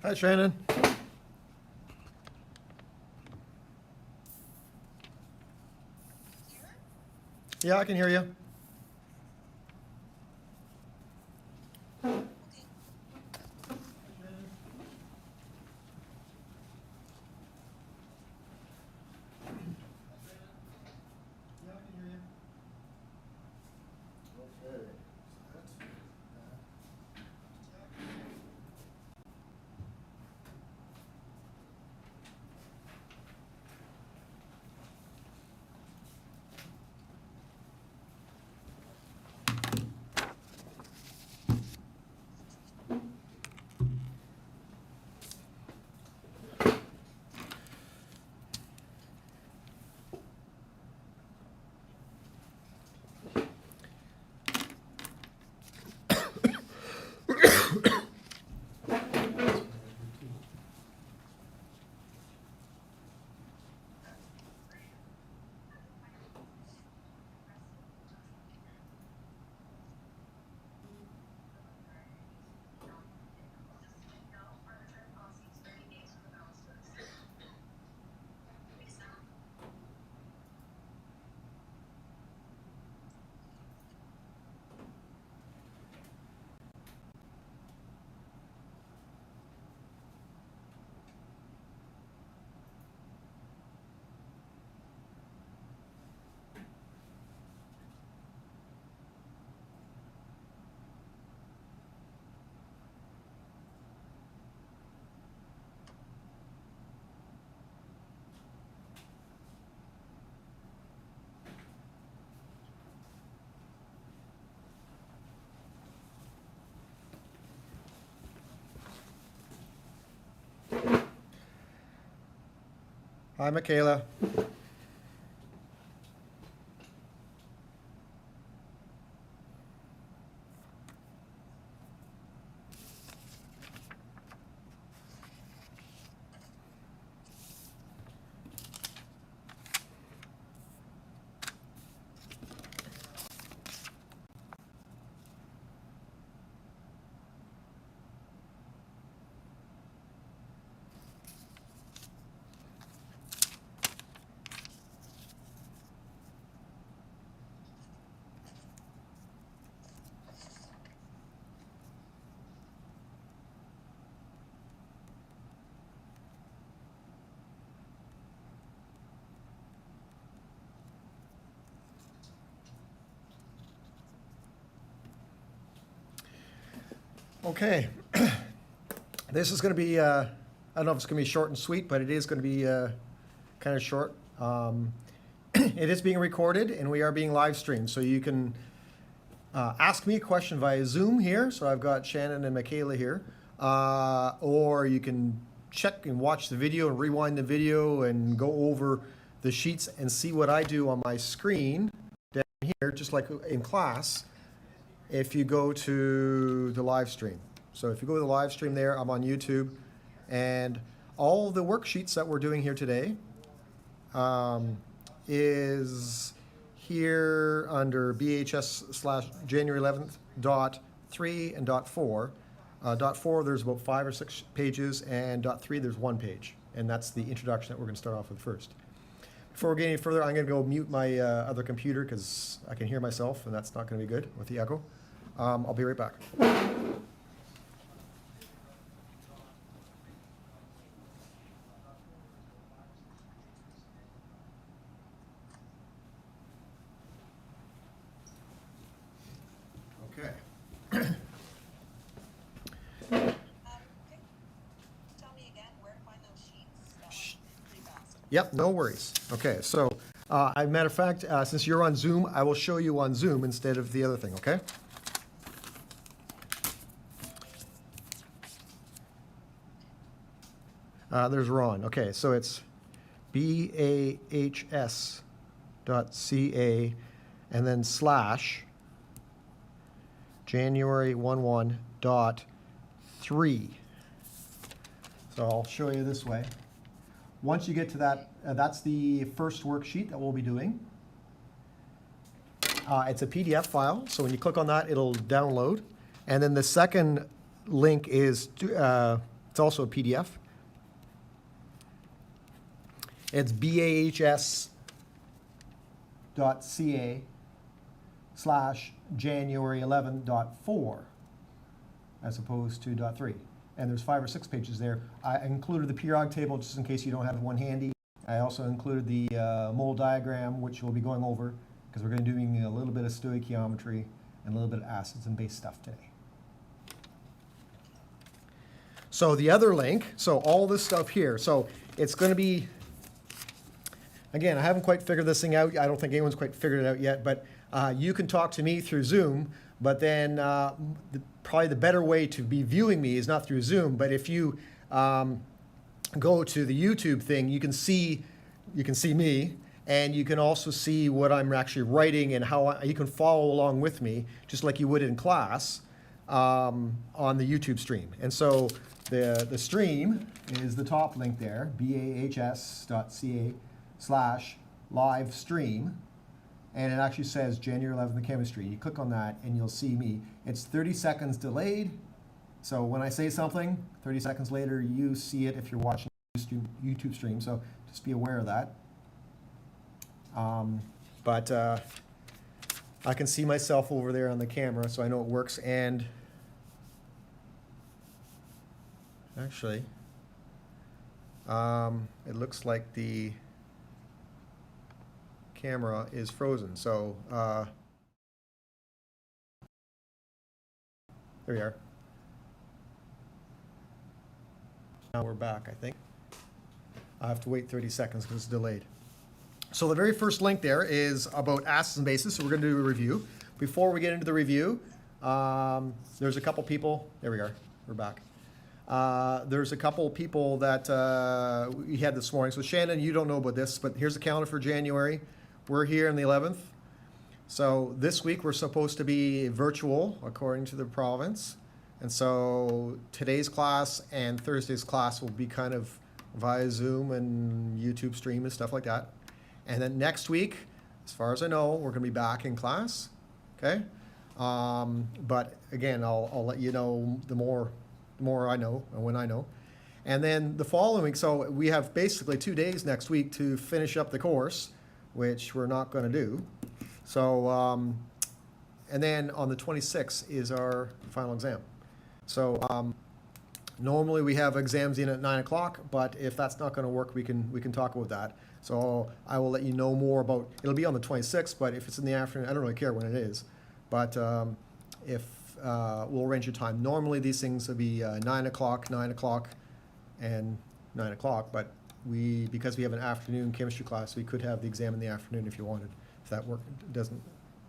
Hi, Shannon. Yeah, I can hear you. Hi, Michaela. Okay. This is going to be, I don't know if it's going to be short and sweet, but it is going to be kind of short. It is being recorded and we are being live streamed. So you can ask me a question via Zoom here. So I've got Shannon and Michaela here. Or you can check and watch the video and rewind the video and go over the sheets and see what I do on my screen down here, just like in class, if you go to the live stream. So if you go to the live stream there, I'm on YouTube, and all the worksheets that we're doing here today is here under BHS/January 11th dot 3 and dot 4. Dot 4, there's about 5 or 6 pages, and dot 3, there's 1 page. And that's the introduction that we're going to start off with first. Before we get any further, I'm going to go mute my other computer because I can hear myself, and that's not going to be good with the echo. I'll be right back. Okay. Yep, no worries. Okay, so as a matter of fact, since you're on Zoom, I will show you on Zoom instead of the other thing, okay? There's Ron. Okay, so it's BAHS.ca and then slash January 11.3. So I'll show you this way. Once you get to that, that's the first worksheet that we'll be doing. It's a PDF file, so when you click on that, it'll download. And then the second link is, it's It's also a PDF. It's bahs.ca/January11.4 as opposed to .3. And there's 5 or 6 pages there. I included the periodic table just in case you don't have one handy. I also included the mole diagram, which we'll be going over because we're going to be doing a little bit of stoichiometry and a little bit of acids and base stuff today. So the other link, so all this stuff here, so it's going to be, again, I haven't quite figured this thing out. I don't think anyone's quite figured it out yet, but you can talk to me through Zoom, but then probably the better way to be viewing me is not through Zoom, but if you go to the YouTube thing, you can see me, and you can also see what I'm actually writing and how you can follow along with me, just like you would in class on the YouTube stream. And so the stream is the top link there, bahs.ca/live stream, and it actually says January 11th chemistry. You click on that and you'll see me. It's 30 seconds delayed, so when I say something, 30 seconds later you see it if you're watching YouTube stream, so just be aware of that. But I can see myself over there on the camera, so I know it works. And actually, it looks like the camera is frozen. So there we are. Now we're back, I think. I have to wait 30 seconds because it's delayed. So the very first link there is about acids and bases. So we're going to do a review. Before we get into the review, there's a couple people. There we are. We're back. There's a couple people that we had this morning. So Shannon, you don't know about this, but here's the calendar for January. We're here on the 11th. So this week we're supposed to be virtual according to the province. And so today's class and Thursday's class will be kind of via Zoom and YouTube stream and stuff like that. And then next week, as far as I know, we're going to be back in class. Okay? But again, I'll let you know the more I know and when I know. And then the following, so we have basically 2 days next week to finish up the course, which we're not going to do. So, and then on the 26th is our final exam. So normally we have exams in at 9 o'clock, but if that's not going to work, we can talk about that. So I will let you know more about, it'll be on the 26th, but if it's in the afternoon, I don't really care when it is. But if we'll arrange your time. Normally these things will be 9 o'clock, and 9 o'clock, but because we have an afternoon chemistry class, we could have the exam in the afternoon if you wanted, if that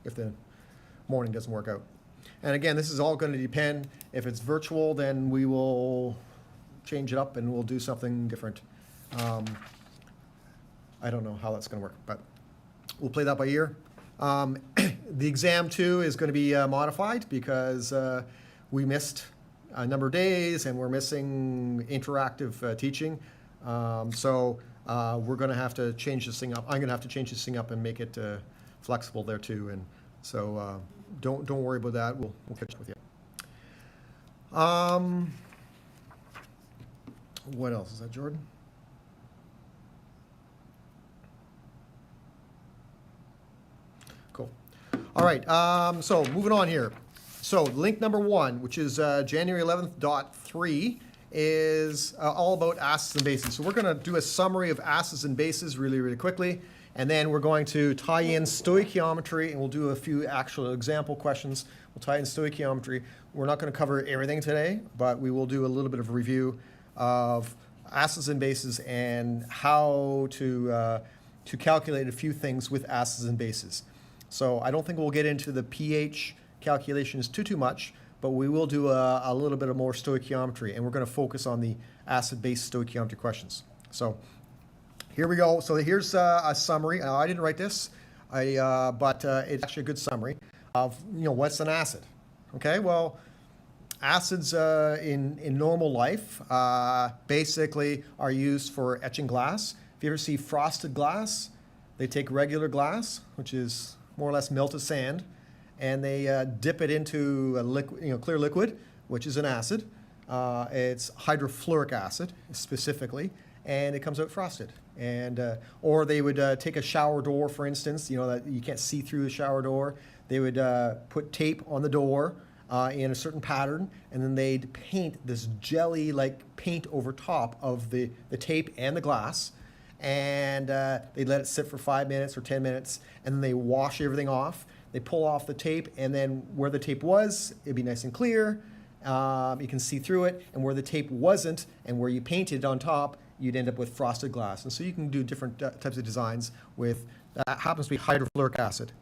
if the morning doesn't work out. And again, this is all going to depend. If it's virtual, then we will change it up and we'll do something different. I don't know how that's going to work, but we'll play that by ear. The exam too is going to be modified because we missed a number of days and we're missing interactive teaching. So we're going to have to change this thing up. I'm going to have to change this thing up and make it flexible there too. And so don't worry about that. We'll catch up with you. What else? Is that Jordan? Cool. All right. So moving on here. So link number 1, which is January 11th.3, is all about acids and bases. So we're going to do a summary of acids and bases really quickly. And then we're going to tie in stoichiometry, and we'll do a few actual example questions. We'll tie in stoichiometry. We're not going to cover everything today, but we will do a little bit of a review of acids and bases and how to calculate a few things with acids and bases. So I don't think we'll get into the pH calculations too much, but we will do a little bit of more stoichiometry, and we're going to focus on the acid-base stoichiometry questions. So here we go. So here's a summary. I didn't write this, but it's actually a good summary of what's an acid. Okay, well, acids in normal life basically are used for etching glass. If you ever see frosted glass, they take regular glass, which is more or less melted sand, and they dip it into a liquid, clear liquid, which is an acid. It's hydrofluoric acid specifically, and it comes out frosted. And or they would take a shower door, for instance, you know, that you can't see through the shower door. They would put tape on the door in a certain pattern, and then they'd paint this jelly-like paint over top of the tape and the glass, and they'd let it sit for 5 minutes or 10 minutes, and then they wash everything off. They pull off the tape, and then where the tape was, it'd be nice and clear. You can see through it, and where the tape wasn't, and where you painted on top, you'd end up with frosted glass. And so you can do different types of designs with, happens to be hydrofluoric acid.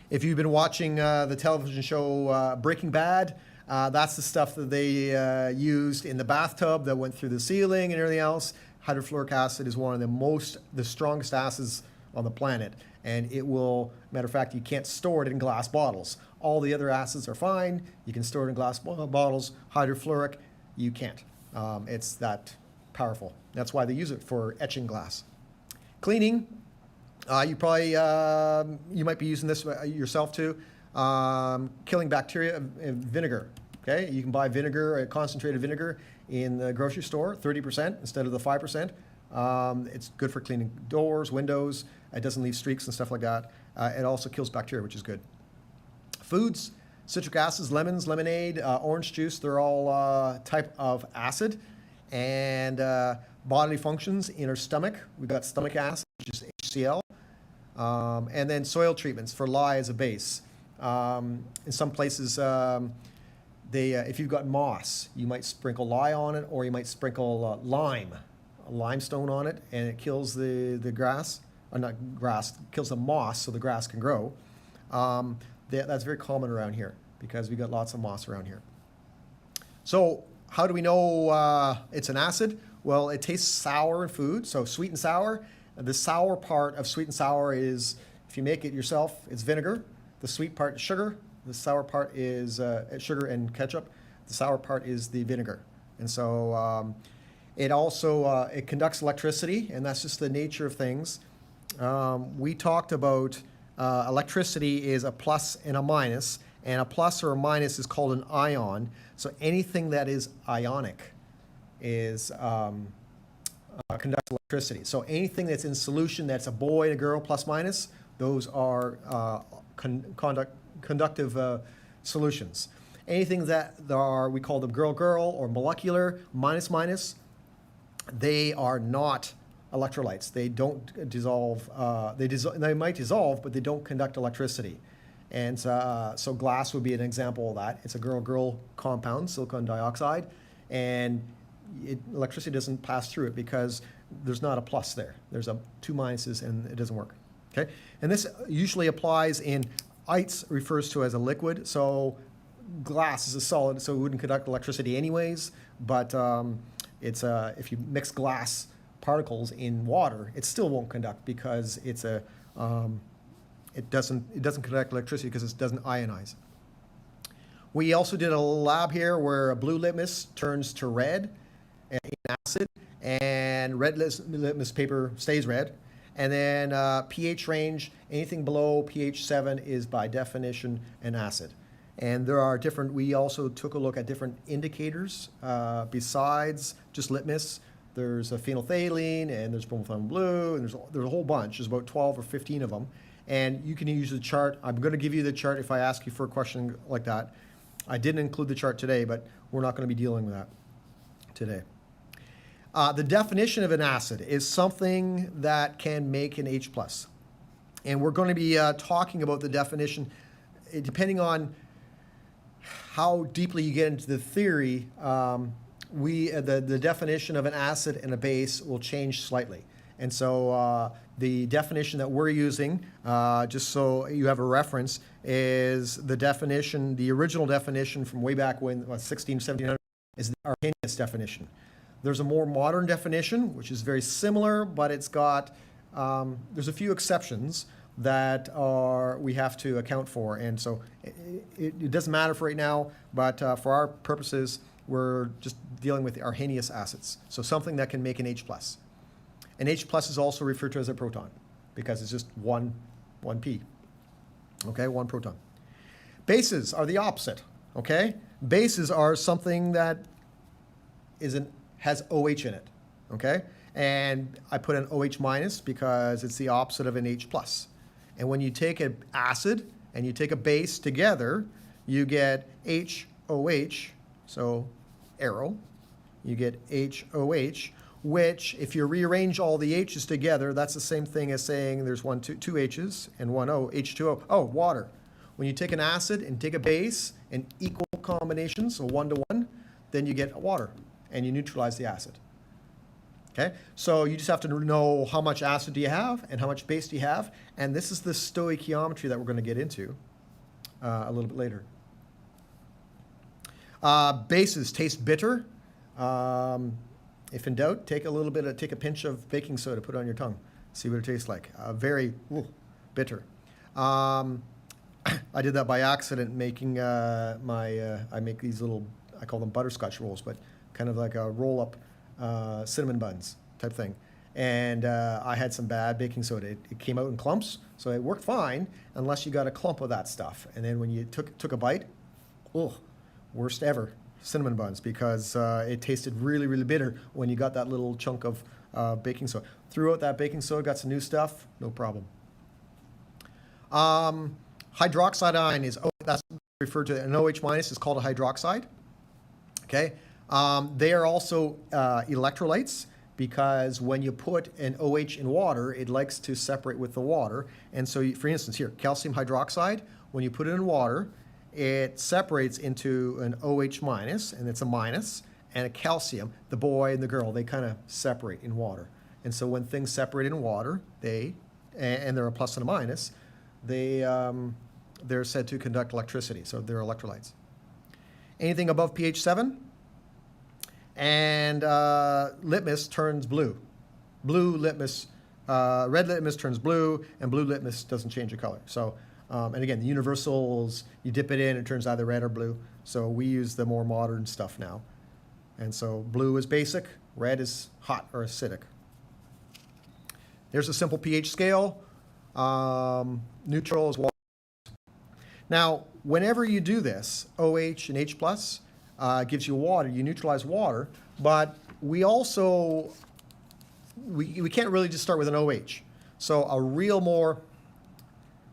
If you've been watching the television show Breaking Bad, that's the stuff that they used in the bathtub that went through the ceiling and everything else. Hydrofluoric acid is one of the strongest acids on the planet. And it will, matter of fact, you can't store it in glass bottles. All the other acids are fine. You can store it in glass bottles. Hydrofluoric, you can't. It's that powerful. That's why they use it for etching glass. Cleaning, you might be using this yourself too. Killing bacteria, vinegar. Okay, you can buy vinegar, concentrated vinegar in the grocery store, 30% instead of the 5%. It's good for cleaning doors, windows. It doesn't leave streaks and stuff like that. It also kills bacteria, which is good. Foods, citric acids, lemons, lemonade, orange juice, they're all type of acid. And bodily functions in our stomach, we've got stomach acid, which is HCl. And then soil treatments for lye as a base. In some places, if you've got moss, you might sprinkle lye on it, or you might sprinkle limestone on it, and it kills the grass, or not grass, kills the moss so the grass can grow. That's very common around here because we got lots of moss around here. So how do we know it's an acid? Well, it tastes sour in food, so sweet and sour. The sour part of sweet and sour is, if you make it yourself, it's vinegar. The sweet part is sugar. The sour part is sugar and ketchup. The sour part is the vinegar. And so it also it conducts electricity, and that's just the nature of things. We talked about electricity is a plus and a minus, and a plus or a minus is called an ion. So anything that is ionic is conducts electricity. So anything that's in solution that's a boy and a girl plus minus, those are conductive solutions. Anything that are, we call them girl-girl or molecular, minus-minus, they are not electrolytes. They don't dissolve. They might dissolve, but they don't conduct electricity. And so glass would be an example of that. It's a girl-girl compound, silicon dioxide, and electricity doesn't pass through it because there's not a plus there. There's two minuses, and it doesn't work. Okay, and this usually applies in ice, refers to as a liquid. So glass is a solid, so it wouldn't conduct electricity anyways. But if you mix glass particles in water, it still won't conduct because it's it doesn't conduct electricity because it doesn't ionize. We also did a lab here where a blue litmus turns to red in acid, and red litmus paper stays red. And then pH range, anything below pH 7 is by definition an acid. And there are different, we also took a look at different indicators besides just litmus. There's a phenolphthalein, and there's bromophenol blue, and there's a whole bunch. There's about 12 or 15 of them. And you can use the chart. I'm going to give you the chart if I ask you for a question like that. I didn't include the chart today, but we're not going to be dealing with that today. The definition of an acid is something that can make an H+. And we're going to be talking about the definition depending on how deeply you get into the theory. The definition of an acid and a base will change slightly. And so the definition that we're using, just so you have a reference, is the definition, the original definition from way back when, 1700, is the Arrhenius definition. There's a more modern definition, which is very similar, but it's got, there's a few exceptions that we have to account for. And so it doesn't matter for right now, but for our purposes, we're just dealing with the Arrhenius acids. So something that can make an H+. An H+ is also referred to as a proton because it's just one p. Okay, one proton. Bases are the opposite. Okay, Bases are something that has OH in it, okay? And I put an OH minus because it's the opposite of an H plus. And when you take an acid and you take a base together, you get HOH, so arrow. You get HOH, which if you rearrange all the H's together, that's the same thing as saying there's two H's and one O, H2O. Oh, water. When you take an acid and take a base in equal combinations, so 1 to 1, then you get water, and you neutralize the acid. Okay, so you just have to know how much acid do you have and how much base do you have, and this is the stoichiometry that we're going to get into a little bit later. Bases taste bitter. If in doubt, take a pinch of baking soda, put it on your tongue, see what it tastes like. Very bitter. I did that by accident making I make these little, I call them butterscotch rolls, but kind of like a roll-up cinnamon buns type thing. And I had some bad baking soda. It came out in clumps, so it worked fine unless you got a clump of that stuff. And then when you took a bite, worst ever cinnamon buns, because it tasted really, really bitter when you got that little chunk of baking soda. Threw out that baking soda, got some new stuff, no problem. Hydroxide ion is, that's referred to, an OH minus is called a hydroxide. Okay, they are also electrolytes, because when you put an OH in water, it likes to separate with the water. And so, for instance, here, calcium hydroxide, when you put it in water, it separates into an OH minus, and it's a minus, and a calcium. The boy and the girl, they kind of separate in water. And so when things separate in water, and they're a plus and a minus, they're said to conduct electricity, so they're electrolytes. Anything above pH 7, and litmus turns blue. Blue litmus, red litmus turns blue, and blue litmus doesn't change the color. So, and again, the universals, you dip it in, it turns either red or blue. So we use the more modern stuff now. And so blue is basic, red is hot or acidic. There's a simple pH scale. Neutral is water. Now, whenever you do this, OH and H plus gives you water, you neutralize water, but we also, we can't really just start with an OH. So a real more,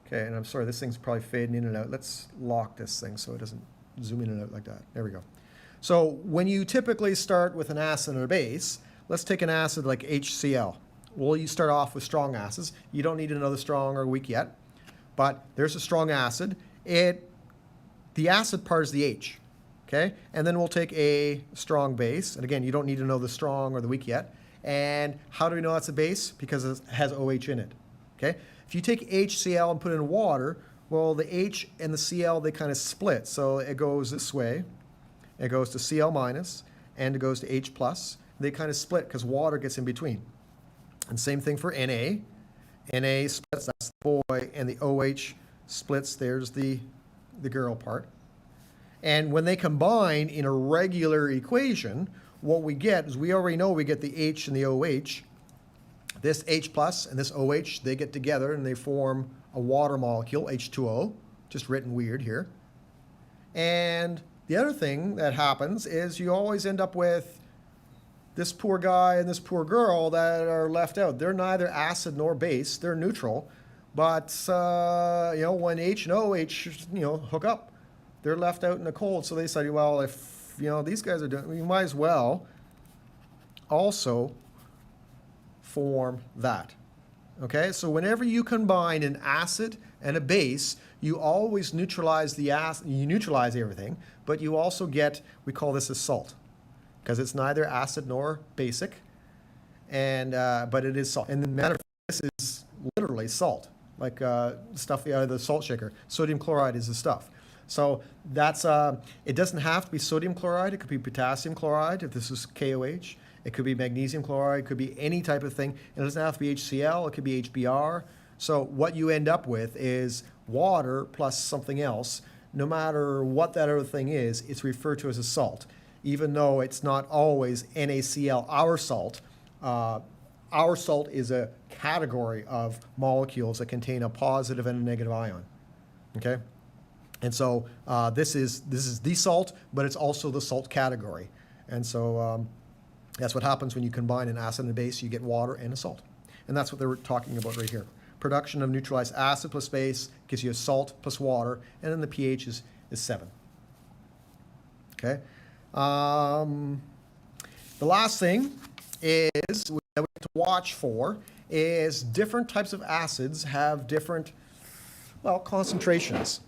okay, and I'm sorry, this thing's probably fading in and out. Let's lock this thing so it doesn't zoom in and out like that. There we go. So when you typically start with an acid and a base, let's take an acid like HCl. Well, you start off with strong acids. You don't need another strong or weak yet, but there's a strong acid. The acid part is the H, okay? And then we'll take a strong base. And again, you don't need to know the strong or the weak yet. And how do we know that's a base? Because it has OH in it, okay? If you take HCl and put it in water, well, the H and the Cl, they kind of split. So it goes this way. It goes to Cl minus, and it goes to H plus. They kind of split because water gets in between. And same thing for Na. Na splits, that's the boy, and the OH splits, there's the girl part. And when they combine in a regular equation, what we get is, we already know we get the H and the OH. This H plus and this OH, they get together and they form a water molecule, H2O, just written weird here. And the other thing that happens is you always end up with this poor guy and this poor girl that are left out. They're neither acid nor base, they're neutral. But, when H and OH, hook up, they're left out in the cold. So they say, well, if, these guys are doing, you might as well also form that. Okay, so whenever you combine an acid and a base, you always neutralize the acid, you neutralize everything, but you also get, we call this a salt, because it's neither acid nor basic, and but it is salt. And the matter of fact, this is literally salt, like stuff out of the salt shaker. Sodium chloride is the stuff. So that's, it doesn't have to be sodium chloride. It could be potassium chloride, if this is KOH. It could be magnesium chloride. It could be any type of thing. It doesn't have to be HCl. It could be HBr. So what you end up with is water plus something else. No matter what that other thing is, it's referred to as a salt, even though it's not always NaCl, our salt. Our salt is a category of molecules that contain a positive and a negative ion. Okay? And so this is the salt, but it's also the salt category. And so that's what happens when you combine an acid and a base. You get water and a salt. And that's what they were talking about right here. Production of neutralized acid plus base gives you a salt plus water, and then the pH is 7. Okay. The last thing is that we have to watch for is different types of acids have different, well, concentrations.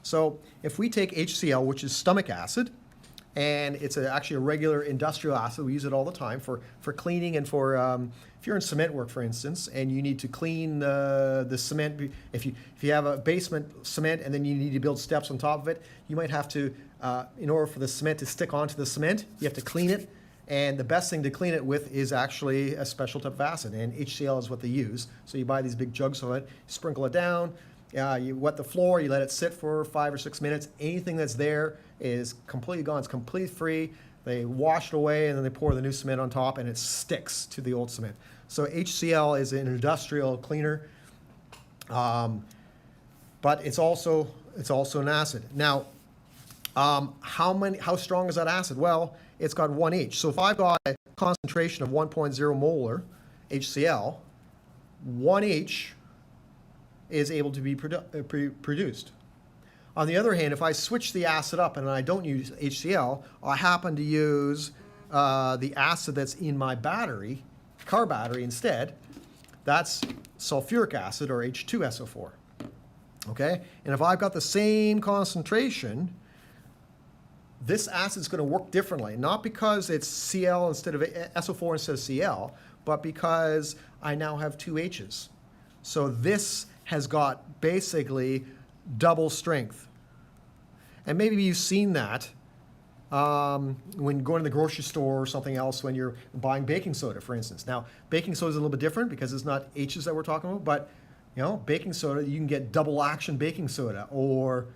So if we take HCl, which is stomach acid, and it's actually a regular industrial acid, we use it all the time for cleaning and for, if you're in cement work, for instance, and you need to clean the cement, if you have a basement cement and then you need to build steps on top of it, you might have to, in order for the cement to stick onto the cement, you have to clean it. And the best thing to clean it with is actually a special type of acid, and HCl is what they use. So you buy these big jugs of it, sprinkle it down, you wet the floor, you let it sit for 5 or 6 minutes. Anything that's there is completely gone, it's completely free. They wash it away and then they pour the new cement on top and it sticks to the old cement. So HCl is an industrial cleaner, but it's also an acid. Now, how strong is that acid? Well, it's got 1H. So if I've got a concentration of 1.0 molar HCl, 1H is able to be produced. On the other hand, if I switch the acid up and I don't use HCl, I happen to use the acid that's in my battery, car battery instead, that's sulfuric acid, or H2SO4. Okay? And if I've got the same concentration, this acid is going to work differently, not because it's Cl instead of SO4 instead of Cl, but because I now have 2 H's. So this has got basically double strength. And maybe you've seen that when going to the grocery store or something else when you're buying baking soda, for instance. Now, baking soda is a little bit different because it's not H's that we're talking about, but baking soda, you can get double action baking soda or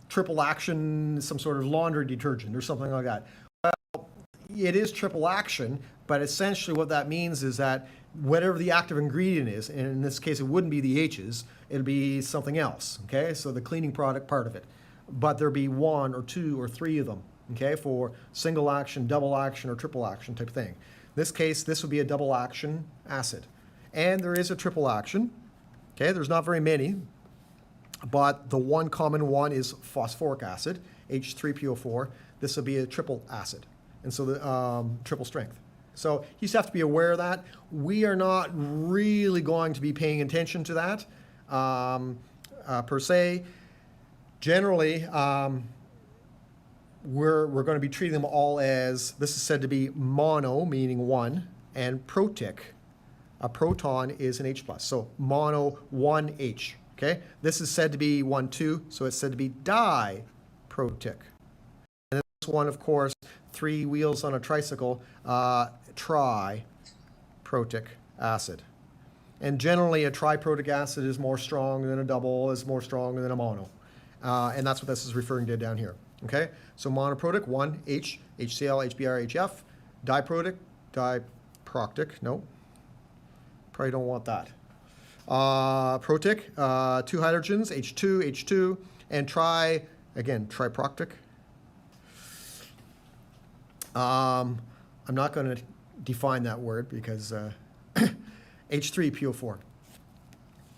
triple action, some sort of laundry detergent or something like that. Well, it is triple action, but essentially what that means is that whatever the active ingredient is, and in this case it wouldn't be the H's, it'll be something else, okay? So the cleaning product part of it. But there'll be 1 or 2 or 3 of them, okay, for single action, double action, or triple action type thing. In this case, this would be a double action acid. And there is a triple action, okay? There's not very many, but the one common one is phosphoric acid, H3PO4. This would be a triple acid, and so the triple strength. So you just have to be aware of that. We are not really going to be paying attention to that per se. Generally, we're going to be treating them all as, this is said to be mono, meaning 1, and protic. A proton is an H+. So mono 1H. Okay, this is said to be 1,2, so it's said to be diprotic. And this one, of course, 3 wheels on a tricycle, triprotic acid. And generally, a triprotic acid is more strong than a double, is more strong than a mono. And that's what this is referring to down here. Okay, so monoprotic, 1H, HCl, HBr, HF. Diprotic, diproctic, no, probably don't want that. Protic, 2 hydrogens, H2, H2, and triproctic. I'm not going to define that word because H3PO4.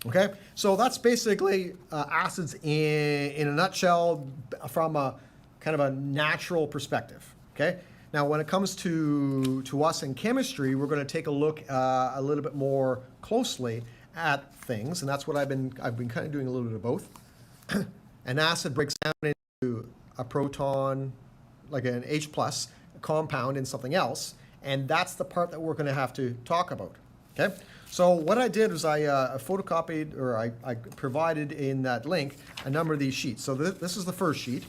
Okay, so that's basically acids in a nutshell from a kind of a natural perspective. Okay, now when it comes to us in chemistry, we're going to take a look a little bit more closely at things, and that's what I've been kind of doing a little bit of both. An acid breaks down into a proton, like an H+ compound in something else, and that's the part that we're going to have to talk about. Okay, so what I did was I photocopied, or I provided in that link a number of these sheets. So this is the first sheet,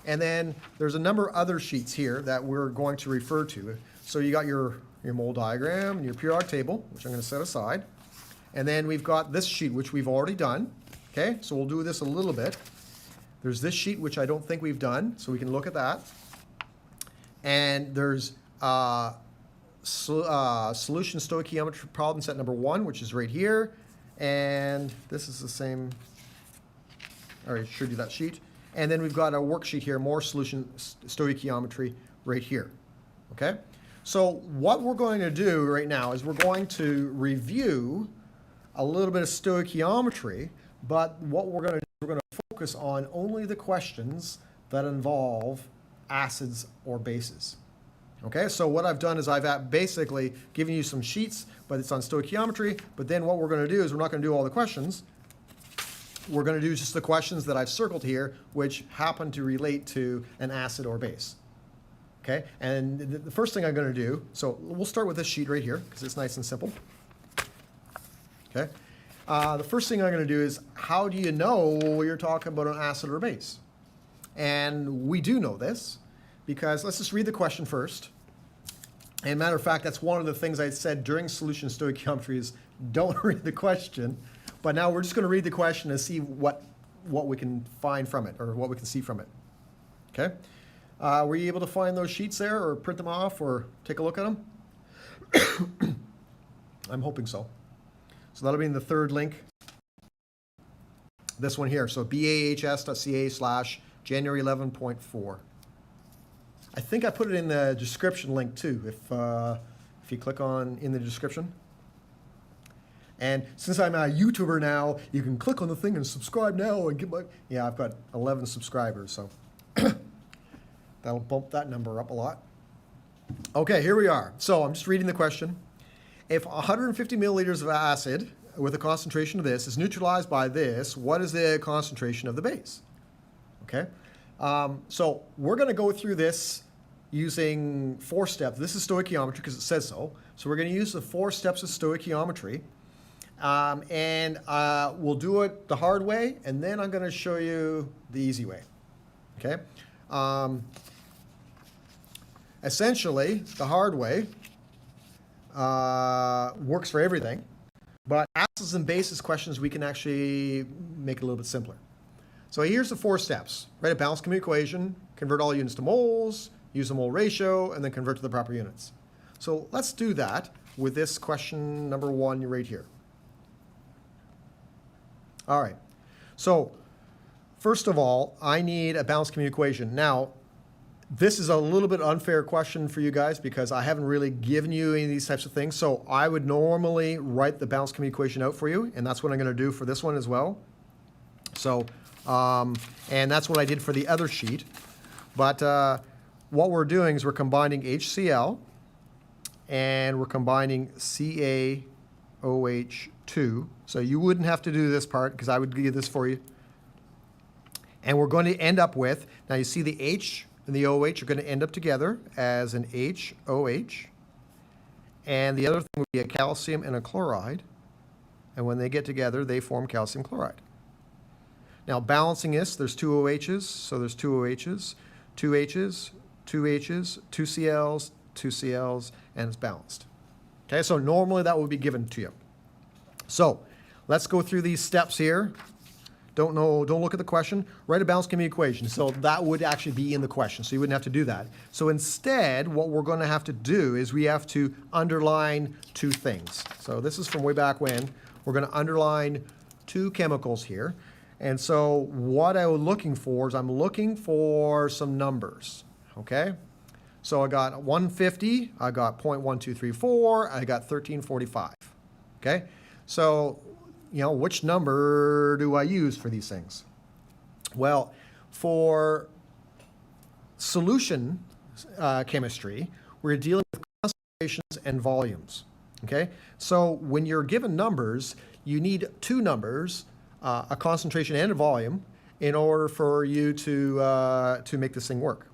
and then there's a number of other sheets here that we're going to refer to. So you got your mole diagram and your periodic table, which I'm going to set aside. And then we've got this sheet, which we've already done. Okay, so we'll do this a little bit. There's this sheet, which I don't think we've done, so we can look at that. And there's solution stoichiometry problem set number 1, which is right here. And this is the same, I already showed you that sheet. And then we've got a worksheet here, more solution stoichiometry right here. Okay? So what we're going to do right now is we're going to review a little bit of stoichiometry, but what we're going to do is we're going to focus on only the questions that involve acids or bases. Okay, so what I've done is I've basically given you some sheets, but it's on stoichiometry, but then what we're going to do is we're not going to do all the questions. We're going to do just the questions that I've circled here, which happen to relate to an acid or base. Okay, and the first thing I'm going to do, so we'll start with this sheet right here, because it's nice and simple. Okay, the first thing I'm going to do is, how do you know you're talking about an acid or base? And we do know this, because let's just read the question first. And matter of fact, that's one of the things I said during solution stoichiometry is don't read the question. But now we're just going to read the question and see what we can find from it, or what we can see from it. Okay? Were you able to find those sheets there, or print them off, or take a look at them? I'm hoping so. So that'll be in the third link. This one here. So bahs.ca/January 11.4. I think I put it in the description link too, if you click on in the description. And since I'm a YouTuber now, you can click on the thing and subscribe now and get my, yeah, I've got 11 subscribers, so that'll bump that number up a lot. Okay, here we are. So I'm just reading the question. If 150 milliliters of acid with a concentration of this is neutralized by this, what is the concentration of the base? Okay. So we're going to go through this using 4 steps. This is stoichiometry because it says so. So we're going to use the 4 steps of stoichiometry. We'll do it the hard way, and then I'm going to show you the easy way. Okay? Essentially, the hard way works for everything, but acids and bases questions we can actually make it a little bit simpler. So here's the 4 steps. Write a balanced chemical equation, convert all units to moles, use the mole ratio, and then convert to the proper units. So let's do that with this question number 1 right here. All right. So first of all, I need a balanced chemical equation. Now, this is a little bit unfair question for you guys because I haven't really given you any of these types of things. So I would normally write the balanced chemical equation out for you, and that's what I'm going to do for this one as well. So and that's what I did for the other sheet. But what we're doing is we're combining HCl and we're combining CaOH2. So you wouldn't have to do this part because I would give this for you. And we're going to end up with, now you see the H and the OH are going to end up together as an HOH. And the other thing would be a calcium and a chloride. And when they get together, they form calcium chloride. Now balancing this, there's 2 OHs, so there's 2 OHs, 2 Hs, 2 Hs, 2 Cls, 2 Cls, and it's balanced. Okay, so normally that would be given to you. So let's go through these steps here. Don't look at the question. Write a balanced chemical equation. So that would actually be in the question, so you wouldn't have to do that. So instead, what we're going to have to do is we have to underline 2 things. So this is from way back when. We're going to underline 2 chemicals here. And so what I'm looking for is I'm looking for some numbers, okay? So I got 150, I got 0.1234, I got 1345, okay? So, you know, which number do I use for these things? Well, for solution chemistry, we're dealing with concentrations and volumes, okay? So when you're given numbers, you need 2 numbers, a concentration and a volume, in order for you to make this thing work.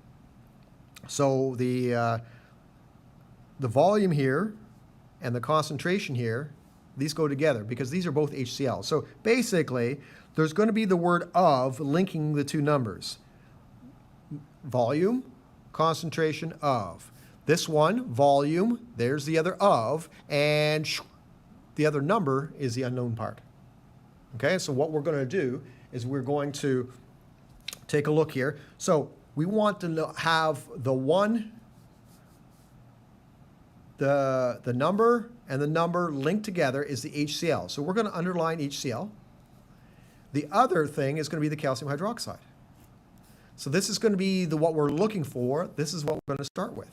So the volume here and the concentration here, these go together because these are both HCl. So basically, there's going to be the word of linking the 2 numbers. Volume, concentration of. This one, volume, there's the other of, and the other number is the unknown part. Okay, so what we're going to do is we're going to take a look here. So we want to have the number and the number linked together is the HCl. So we're going to underline HCl. The other thing is going to be the calcium hydroxide. So this is going to be what we're looking for. This is what we're going to start with.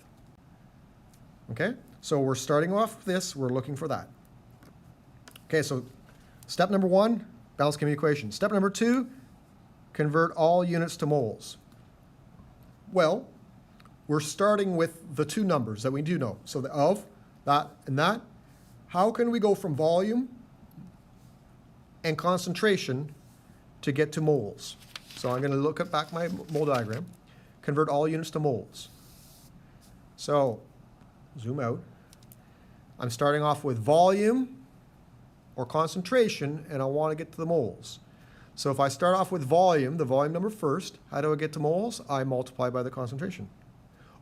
Okay? So we're starting off with this. We're looking for that. Okay, so step number 1, balance chemical equation. Step number 2, convert all units to moles. Well, we're starting with the 2 numbers that we do know. So the of, that, and that. How can we go from volume and concentration to get to moles? So I'm going to look at back my mole diagram. Convert all units to moles. So zoom out. I'm starting off with volume or concentration, and I want to get to the moles. So if I start off with volume, the volume number first, how do I get to moles? I multiply by the concentration.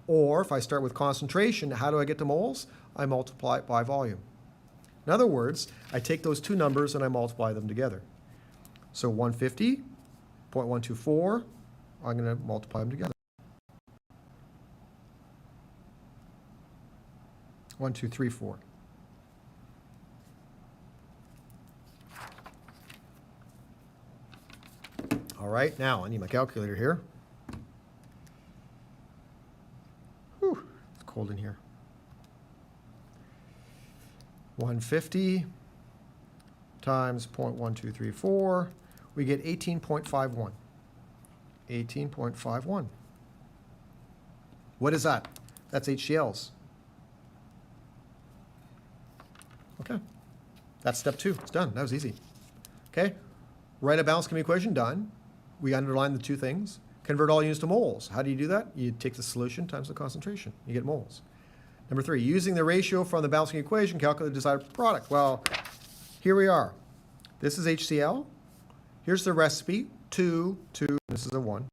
Or if I start with concentration, how do I get to moles? I multiply it by volume. In other words, I take those 2 numbers and I multiply them together. So 150, 0.124, I'm going to multiply them together. 1, 2, 3, 4. All right, now I need my calculator here. Whew, it's cold in here. 150 times 0.1234, we get 18.51. 18.51. What is that? That's HCl's. Okay, that's step 2. It's done. That was easy. Okay, write a balance chemical equation. Done. We underline the 2 things. Convert all units to moles. How do you do that? You take the solution times the concentration. You get moles. Number 3, using the ratio from the balancing equation, calculate the desired product. Well, here we are. This is HCl. Here's the recipe. 2, this is a 1.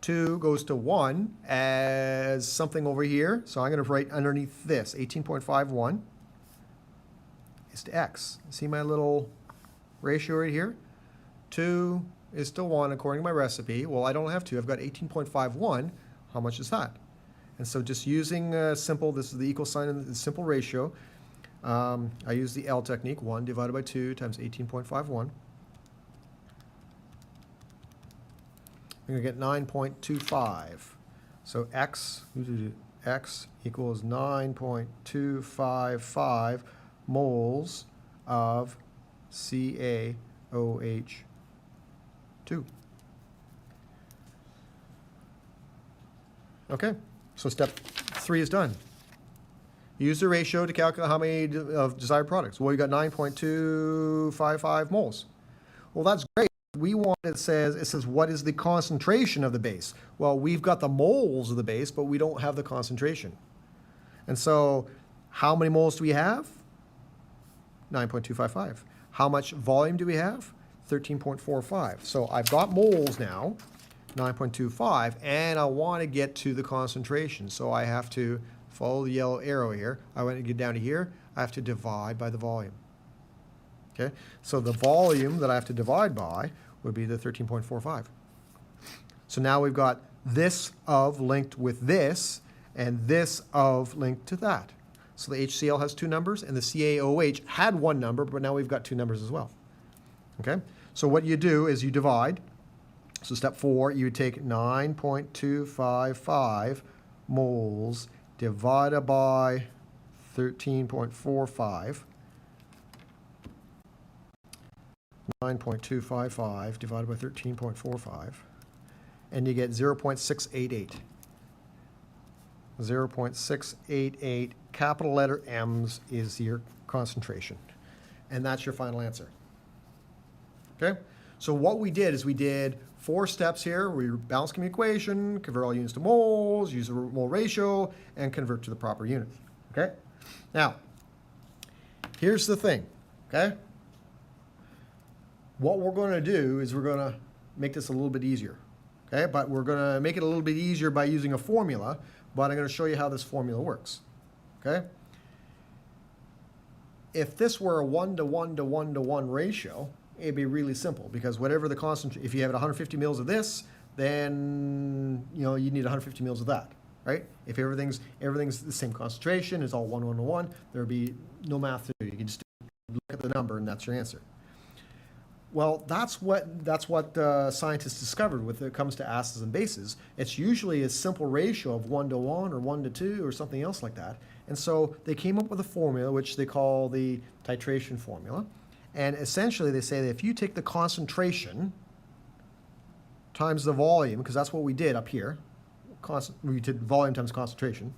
2 goes to 1 as something over here. So I'm going to write underneath this, 18.51 is to x. See my little ratio right here? 2 is to 1 according to my recipe. Well, I don't have to. I've got 18.51. How much is that? And so just using simple, this is the equal sign in the simple ratio. I use the L technique, 1 divided by 2 times 18.51. I'm going to get 9.25. So x equals 9.255 moles of CaOH2. Okay, so step 3 is done. Use the ratio to calculate how many of desired products. Well, you got 9.255 moles. Well, that's great. We want, it says what is the concentration of the base? Well, we've got the moles of the base, but we don't have the concentration. And so how many moles do we have? 9.255. How much volume do we have? 13.45. So I've got moles now, 9.25, and I want to get to the concentration. So I have to follow the yellow arrow here. I want to get down to here. I have to divide by the volume. Okay, so the volume that I have to divide by would be the 13.45. So now we've got this of linked with this, and this of linked to that. So the HCl has 2 numbers, and the CaOH had 1 number, but now we've got 2 numbers as well. Okay, so what you do is you divide. So step 4, you take 9.255 moles divided by 13.45. 9.255 divided by 13.45, and you get 0.688. 0.688, capital letter M's is your concentration. And that's your final answer. Okay? So what we did is we did 4 steps here. We balance chemical equation, convert all units to moles, use a mole ratio, and convert to the proper unit. Okay? Now, here's the thing. Okay? What we're going to do is we're going to make this a little bit easier. Okay? But we're going to make it a little bit easier by using a formula, but I'm going to show you how this formula works. Okay? If this were a 1-to-1-to-1-to-1 ratio, it'd be really simple, because whatever the concentration, if you have 150 mils of this, then you need 150 mils of that, right? If everything's the same concentration, it's all 1-1-1, there'd be no math to do. You can just look at the number and that's your answer. Well, that's what scientists discovered when it comes to acids and bases. It's usually a simple ratio of 1 to 1 or 1 to 2 or something else like that. And so they came up with a formula which they call the titration formula. And essentially they say that if you take the concentration times the volume, because that's what we did up here, we did volume times concentration,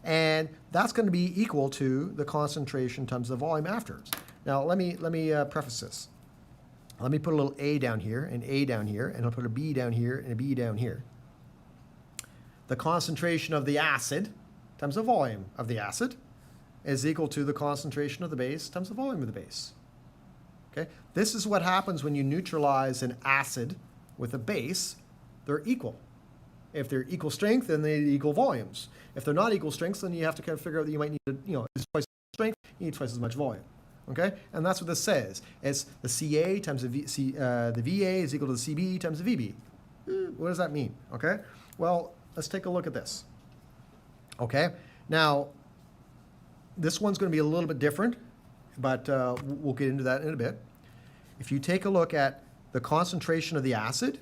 and that's going to be equal to the concentration times the volume afterwards. Now let me preface this. Let me put a little a down here, and a down here, and I'll put a b down here and a b down here. The concentration of the acid times the volume of the acid is equal to the concentration of the base times the volume of the base. Okay? This is what happens when you neutralize an acid with a base. They're equal. If they're equal strength, then they equal volumes. If they're not equal strengths, then you have to kind of figure out that you might need to, it's twice as strength, you need twice as much volume. Okay? And that's what this says. It's the Ca times the Va is equal to the Cb times the Vb. What does that mean? Okay? Well, let's take a look at this. Okay? Now, this one's going to be a little bit different, but we'll get into that in a bit. If you take a look at the concentration of the acid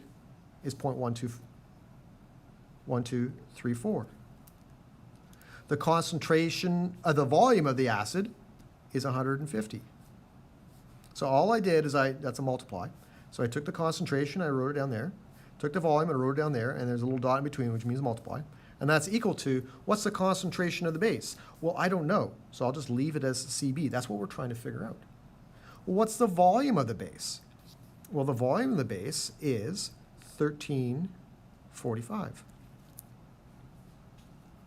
is 0.1234. The concentration of the volume of the acid is 150. So all I did is that's a multiply. So I took the concentration, I wrote it down there, took the volume, I wrote it down there, and there's a little dot in between, which means multiply. And that's equal to, what's the concentration of the base? Well, I don't know, so I'll just leave it as Cb. That's what we're trying to figure out. Well, what's the volume of the base? Well, the volume of the base is 1345.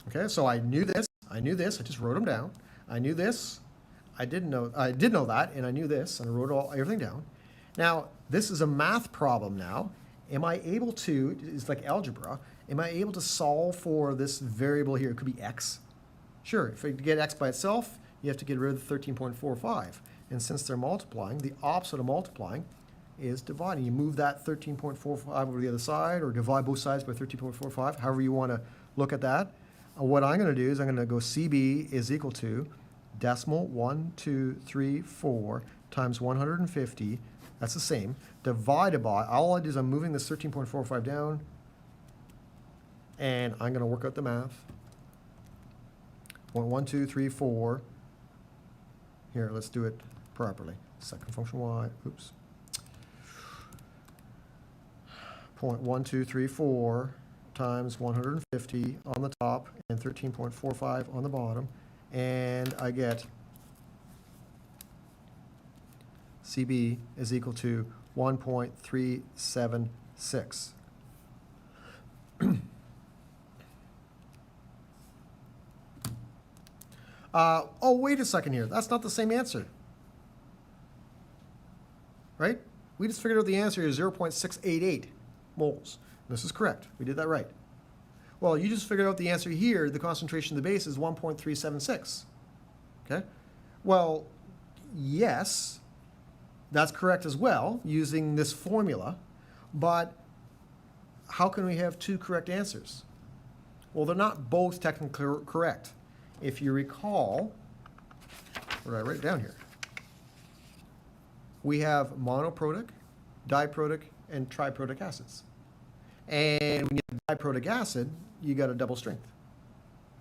Okay, so I knew this, I just wrote them down. I knew this, I did know that, and I knew this, and I wrote everything down. Now, this is a math problem now. Am I able to, it's like algebra, am I able to solve for this variable here? It could be x. Sure, if I get x by itself, you have to get rid of the 13.45. And since they're multiplying, the opposite of multiplying is dividing. You move that 13.45 over the other side, or divide both sides by 13.45, however you want to look at that. What I'm going to do is I'm going to go CB is equal to decimal 1234 times 150, that's the same, divided by, all I do is I'm moving this 13.45 down, and I'm going to work out the math. 0.1234, here, let's do it properly. Second function y, oops. 0.1234 times 150 on the top and 13.45 on the bottom, and I get CB is equal to 1.376. Oh, wait a second here. That's not the same answer. Right? We just figured out the answer is 0.688 moles. This is correct. We did that right. Well, you just figured out the answer here. The concentration of the base is 1.376. Okay? Well, yes, that's correct as well, using this formula. But how can we have two correct answers? Well, they're not both technically correct. If you recall, what did I write down here? We have monoprotic, diprotic, and triprotic acids. And when you have diprotic acid, you got a double strength.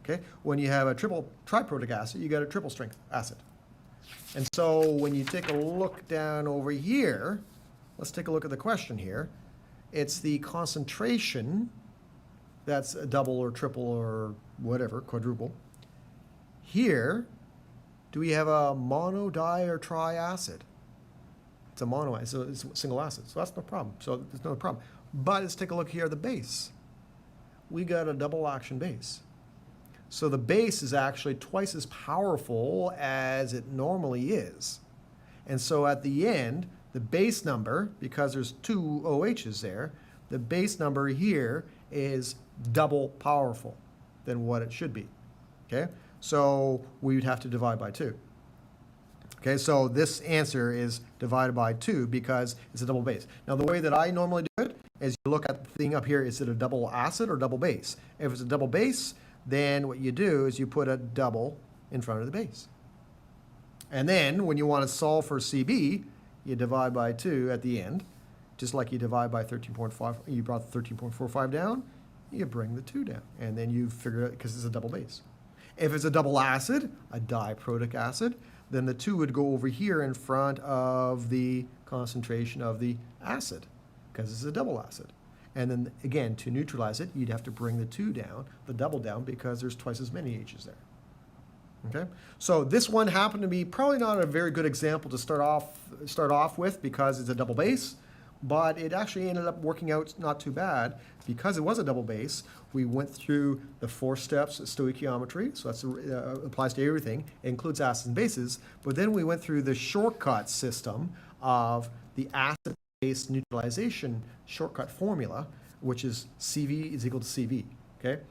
Okay? When you have a triprotic acid, you got a triple strength acid. And so when you take a look down over here, let's take a look at the question here. It's the concentration that's a double or triple or whatever, quadruple. Here, do we have a mono, di, or tri-acid? It's a mono acid, so it's a single acid. So that's no problem. So there's no problem. But let's take a look here at the base. We got a double action base. So the base is actually twice as powerful as it normally is. And so at the end, the base number, because there's two OHs there, the base number here is double powerful than what it should be. Okay? So we would have to divide by 2. Okay, so this answer is divided by 2 because it's a double base. Now the way that I normally do it is you look at the thing up here, is it a double acid or double base? If it's a double base, then what you do is you put a double in front of the base. And then when you want to solve for CB, you divide by 2 at the end, just like you divide by 13.5, you brought the 13.45 down, you bring the 2 down, and then you figure it, because it's a double base. If it's a double acid, a diprotic acid, then the 2 would go over here in front of the concentration of the acid, because it's a double acid. And then, again, to neutralize it, you'd have to bring the 2 down, the double down, because there's twice as many H's there. Okay? So this one happened to be probably not a very good example to start off with because it's a double base, but it actually ended up working out not too bad. Because it was a double base, we went through the 4 steps of stoichiometry, so that applies to everything. It includes acids and bases, but then we went through the shortcut system of the acid-base neutralization shortcut formula, which is CV is equal to CV, okay?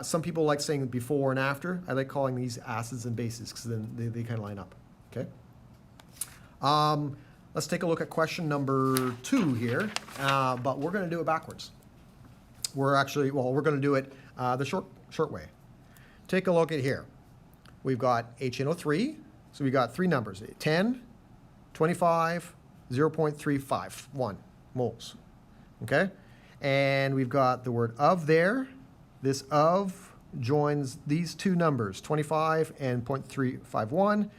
Some people like saying before and after. I like calling these acids and bases because then they kind of line up, okay? Let's take a look at question number 2 here, but we're going to do it backwards. We're going to do it the short way. Take a look at here. We've got HNO3, so we got 3 numbers, 10, 25, 0.351 moles, okay? And we've got the word of there. This of joins these 2 numbers, 25 and 0.351.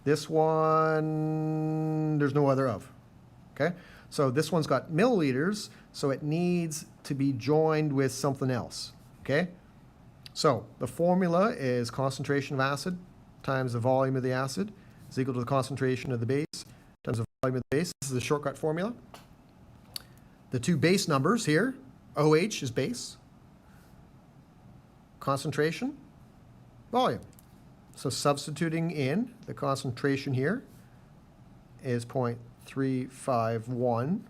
This one, there's no other of, okay? So this one's got milliliters, so it needs to be joined with something else, okay? So the formula is concentration of acid times the volume of the acid is equal to the concentration of the base times the volume of the base. This is the shortcut formula. The 2 base numbers here, OH is base, concentration, volume. So substituting in the concentration here is 0.351.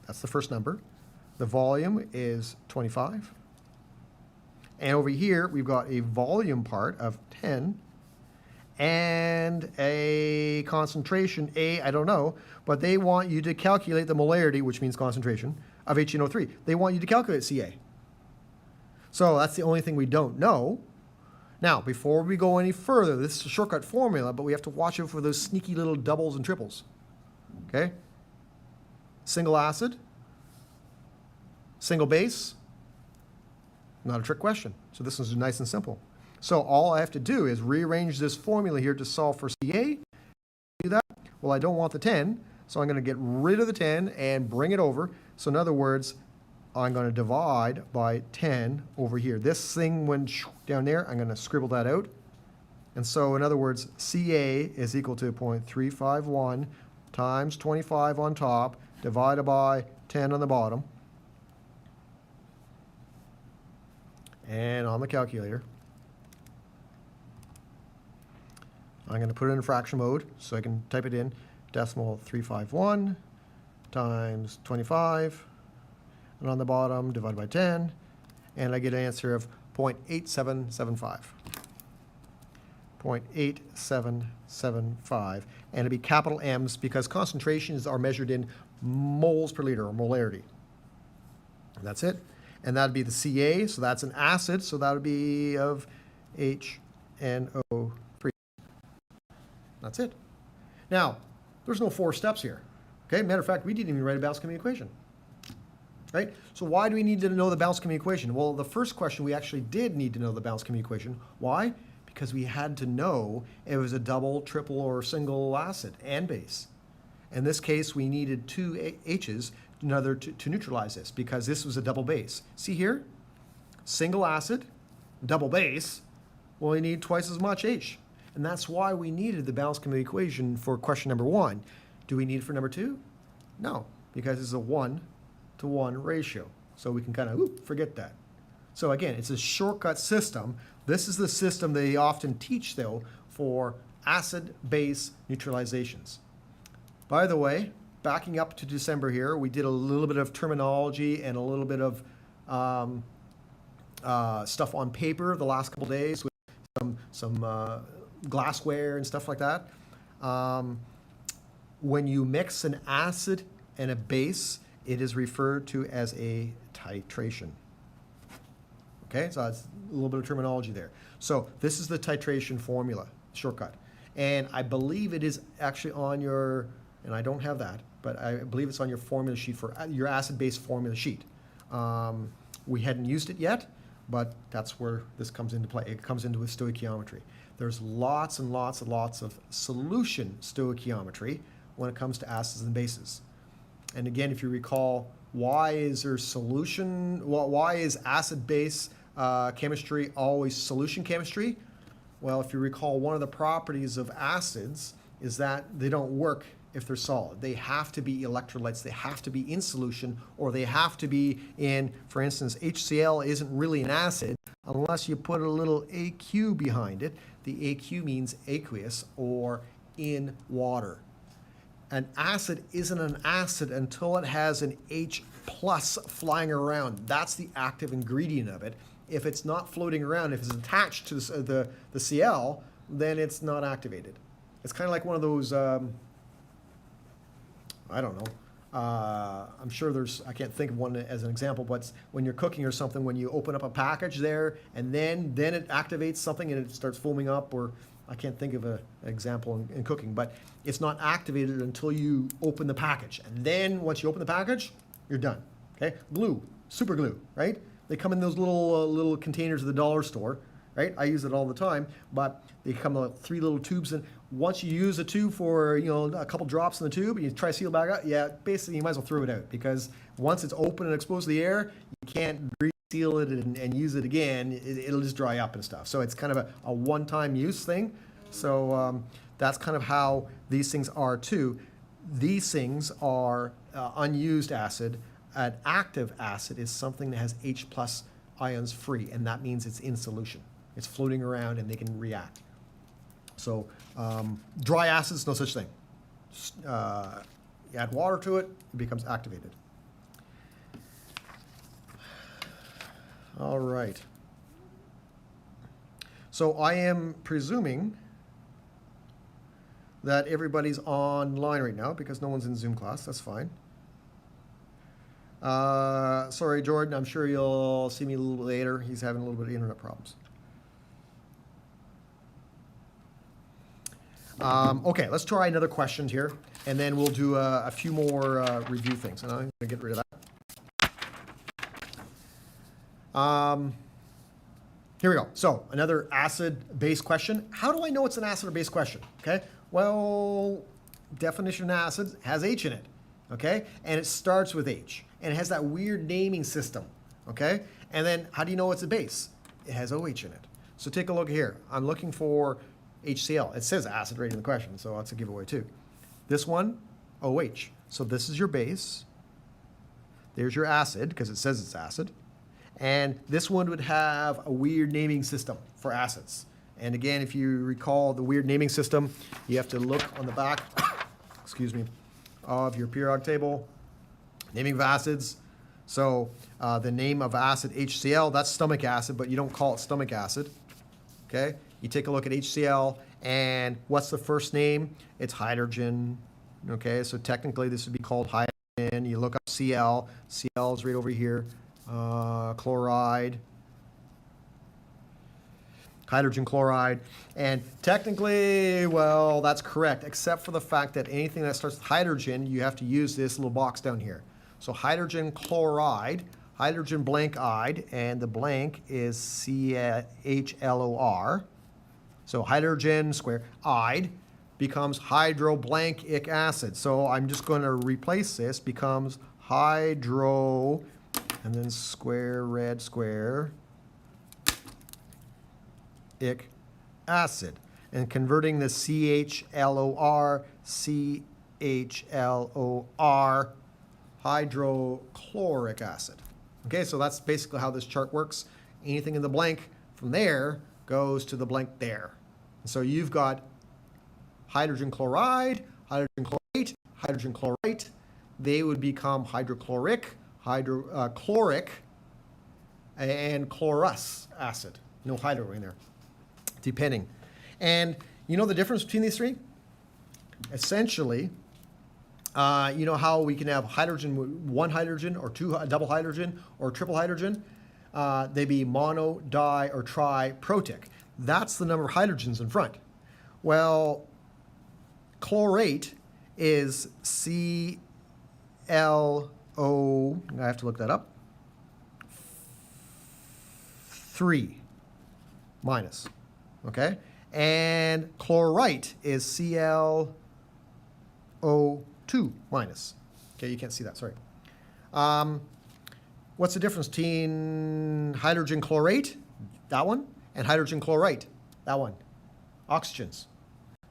That's the first number. The volume is 25. And over here, we've got a volume part of 10 and a concentration, I don't know, but they want you to calculate the molarity, which means concentration, of HNO3. They want you to calculate Ca. So that's the only thing we don't know. Now, before we go any further, this is a shortcut formula, but we have to watch out for those sneaky little doubles and triples. Okay? Single acid, single base, not a trick question. So this is nice and simple. So all I have to do is rearrange this formula here to solve for Ca. Do that? Well, I don't want the 10, so I'm going to get rid of the 10 and bring it over. So in other words, I'm going to divide by 10 over here. This thing went down there. I'm going to scribble that out. And so in other words, Ca is equal to 0.351 times 25 on top divided by 10 on the bottom. And on the calculator, I'm going to put it in fraction mode so I can type it in. Decimal 351 times 25. And on the bottom, divided by 10, and I get an answer of 0.8775. 0.8775, and it'd be capital M's because concentrations are measured in moles per liter, or molarity. And that's it. And that'd be the Ca, so that's an acid, so that would be of HNO3. That's it. Now, there's no 4 steps here. Okay, matter of fact, we didn't even write a Balanced-Chemical equation. Right? So why do we need to know the Balanced-Chemical equation? Well, the first question we actually did need to know the Balanced-Chemical equation. Why? Because we had to know if it was a double, triple, or single acid and base. In this case, we needed 2 H's to neutralize this because this was a double base. See here? Single acid, double base. Well, we need twice as much H. And that's why we needed the Balanced-Chemical equation for question number 1. Do we need it for number 2? No, because it's a 1-to-1 ratio. So we can kind of forget that. So again, it's a shortcut system. This is the system they often teach, though, for acid-base neutralizations. By the way, backing up to December here, we did a little bit of terminology and a little bit of stuff on paper the last couple days with some glassware and stuff like that. When you mix an acid and a base, it is referred to as a titration. Okay, so that's a little bit of terminology there. So this is the titration formula, shortcut. And I believe it is actually on your and I don't have that, but I believe it's on your formula sheet for your acid-base formula sheet. We hadn't used it yet, but that's where this comes into play. It comes into with stoichiometry. There's lots and lots and lots of solution stoichiometry when it comes to acids and bases. And again, if you recall, why is there solution? Why is acid-base chemistry always solution chemistry? Well, if you recall, one of the properties of acids is that they don't work if they're solid. They have to be electrolytes, they have to be in solution, or they have to be in, for instance, HCl isn't really an acid unless you put a little AQ behind it. The AQ means aqueous, or in water. An acid isn't an acid until it has an H plus flying around. That's the active ingredient of it. If it's not floating around, if it's attached to the Cl, then it's not activated. It's kind of like one of those, I don't know. I'm sure there's, I can't think of one as an example, but when you're cooking or something, when you open up a package there, and then it activates something and it starts foaming up, or I can't think of an example in cooking, but it's not activated until you open the package. And then once you open the package, you're done, okay? Glue, super glue, right? They come in those little containers at the dollar store, right? I use it all the time, but they come in 3 little tubes, and once you use a tube for, you know, a couple drops in the tube, and you try to seal back up, yeah, basically you might as well throw it out, because once it's open and exposed to the air, you can't reseal it and use it again. It'll just dry up and stuff. So it's kind of a one-time use thing. So that's kind of how these things are too. These things are unused acid. An active acid is something that has H plus ions free, and that means it's in solution. It's floating around and they can react. So dry acids, no such thing. You add water to it, it becomes activated. All right. So I am presuming that everybody's online right now because no one's in Zoom class. That's fine. Sorry, Jordan, I'm sure you'll see me a little bit later. He's having a little bit of internet problems. Okay, let's try another question here, and then we'll do a few more review things. And I'm going to get rid of that. Here we go. So another acid-base question. How do I know it's an acid or base question? Okay. Well, definition of acid has H in it. Okay, and it starts with H, and it has that weird naming system. Okay, and then how do you know it's a base? It has OH in it. So take a look here. I'm looking for HCl. It says acid right in the question, so that's a giveaway too. This one, OH. So this is your base. There's your acid, because it says it's acid. And this one would have a weird naming system for acids. And again, if you recall the weird naming system, you have to look on the back, excuse me, of your periodic table, naming of acids. So the name of acid HCl, that's stomach acid, but you don't call it stomach acid. Okay? You take a look at HCl, and what's the first name? It's hydrogen. Okay, so technically this would be called hydrogen. You look up Cl. Cl is right over here. Chloride. Hydrogen chloride. And technically, well, that's correct, except for the fact that anything that starts with hydrogen, you have to use this little box down here. So hydrogen chloride, hydrogen blank-ide, and the blank is CHLOR. So hydrogen square ide becomes hydroblankic acid. So I'm just going to replace this, becomes hydro, and then square red square ic acid. And converting the CHLOR, CHLOR, hydrochloric acid. Okay, so that's basically how this chart works. Anything in the blank from there goes to the blank there. So you've got hydrogen chloride, hydrogen chlorate, hydrogen chlorite. They would become hydrochloric, chloric, and chlorous acid. No hydro in there, depending. And you know the difference between these three? Essentially, you know how we can have hydrogen, one hydrogen, or two, double hydrogen, or triple hydrogen? They be mono, di, or tri-protic. That's the number of hydrogens in front. Well, chlorate is ClO, I have to look that up, 3 minus, okay? And chlorite is ClO2 minus. Okay, you can't see that, sorry. What's the difference between hydrogen chlorate, that one, and hydrogen chlorite, that one? Oxygens.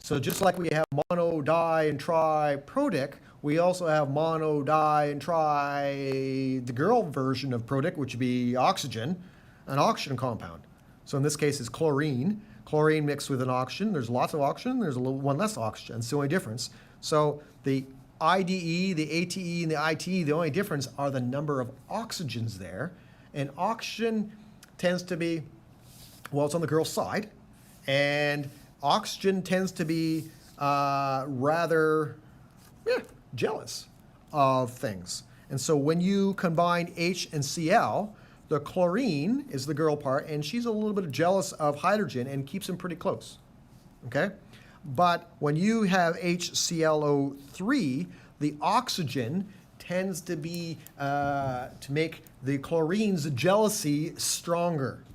So just like we have mono, di, and tri-protic, we also have mono, di, and tri, the girl version of protic, which would be oxygen, an oxygen compound. So in this case, it's chlorine. Chlorine mixed with an oxygen. There's lots of oxygen. There's one less oxygen. It's the only difference. So the IDE, the ATE, and the ITE, the only difference are the number of oxygens there. And oxygen tends to be, well, it's on the girl's side. And oxygen tends to be rather jealous of things. And so when you combine H and Cl, the chlorine is the girl part, and she's a little bit jealous of hydrogen and keeps them pretty close, okay? But when you have HClO3, the oxygen tends to be, to make the chlorine's jealousy stronger.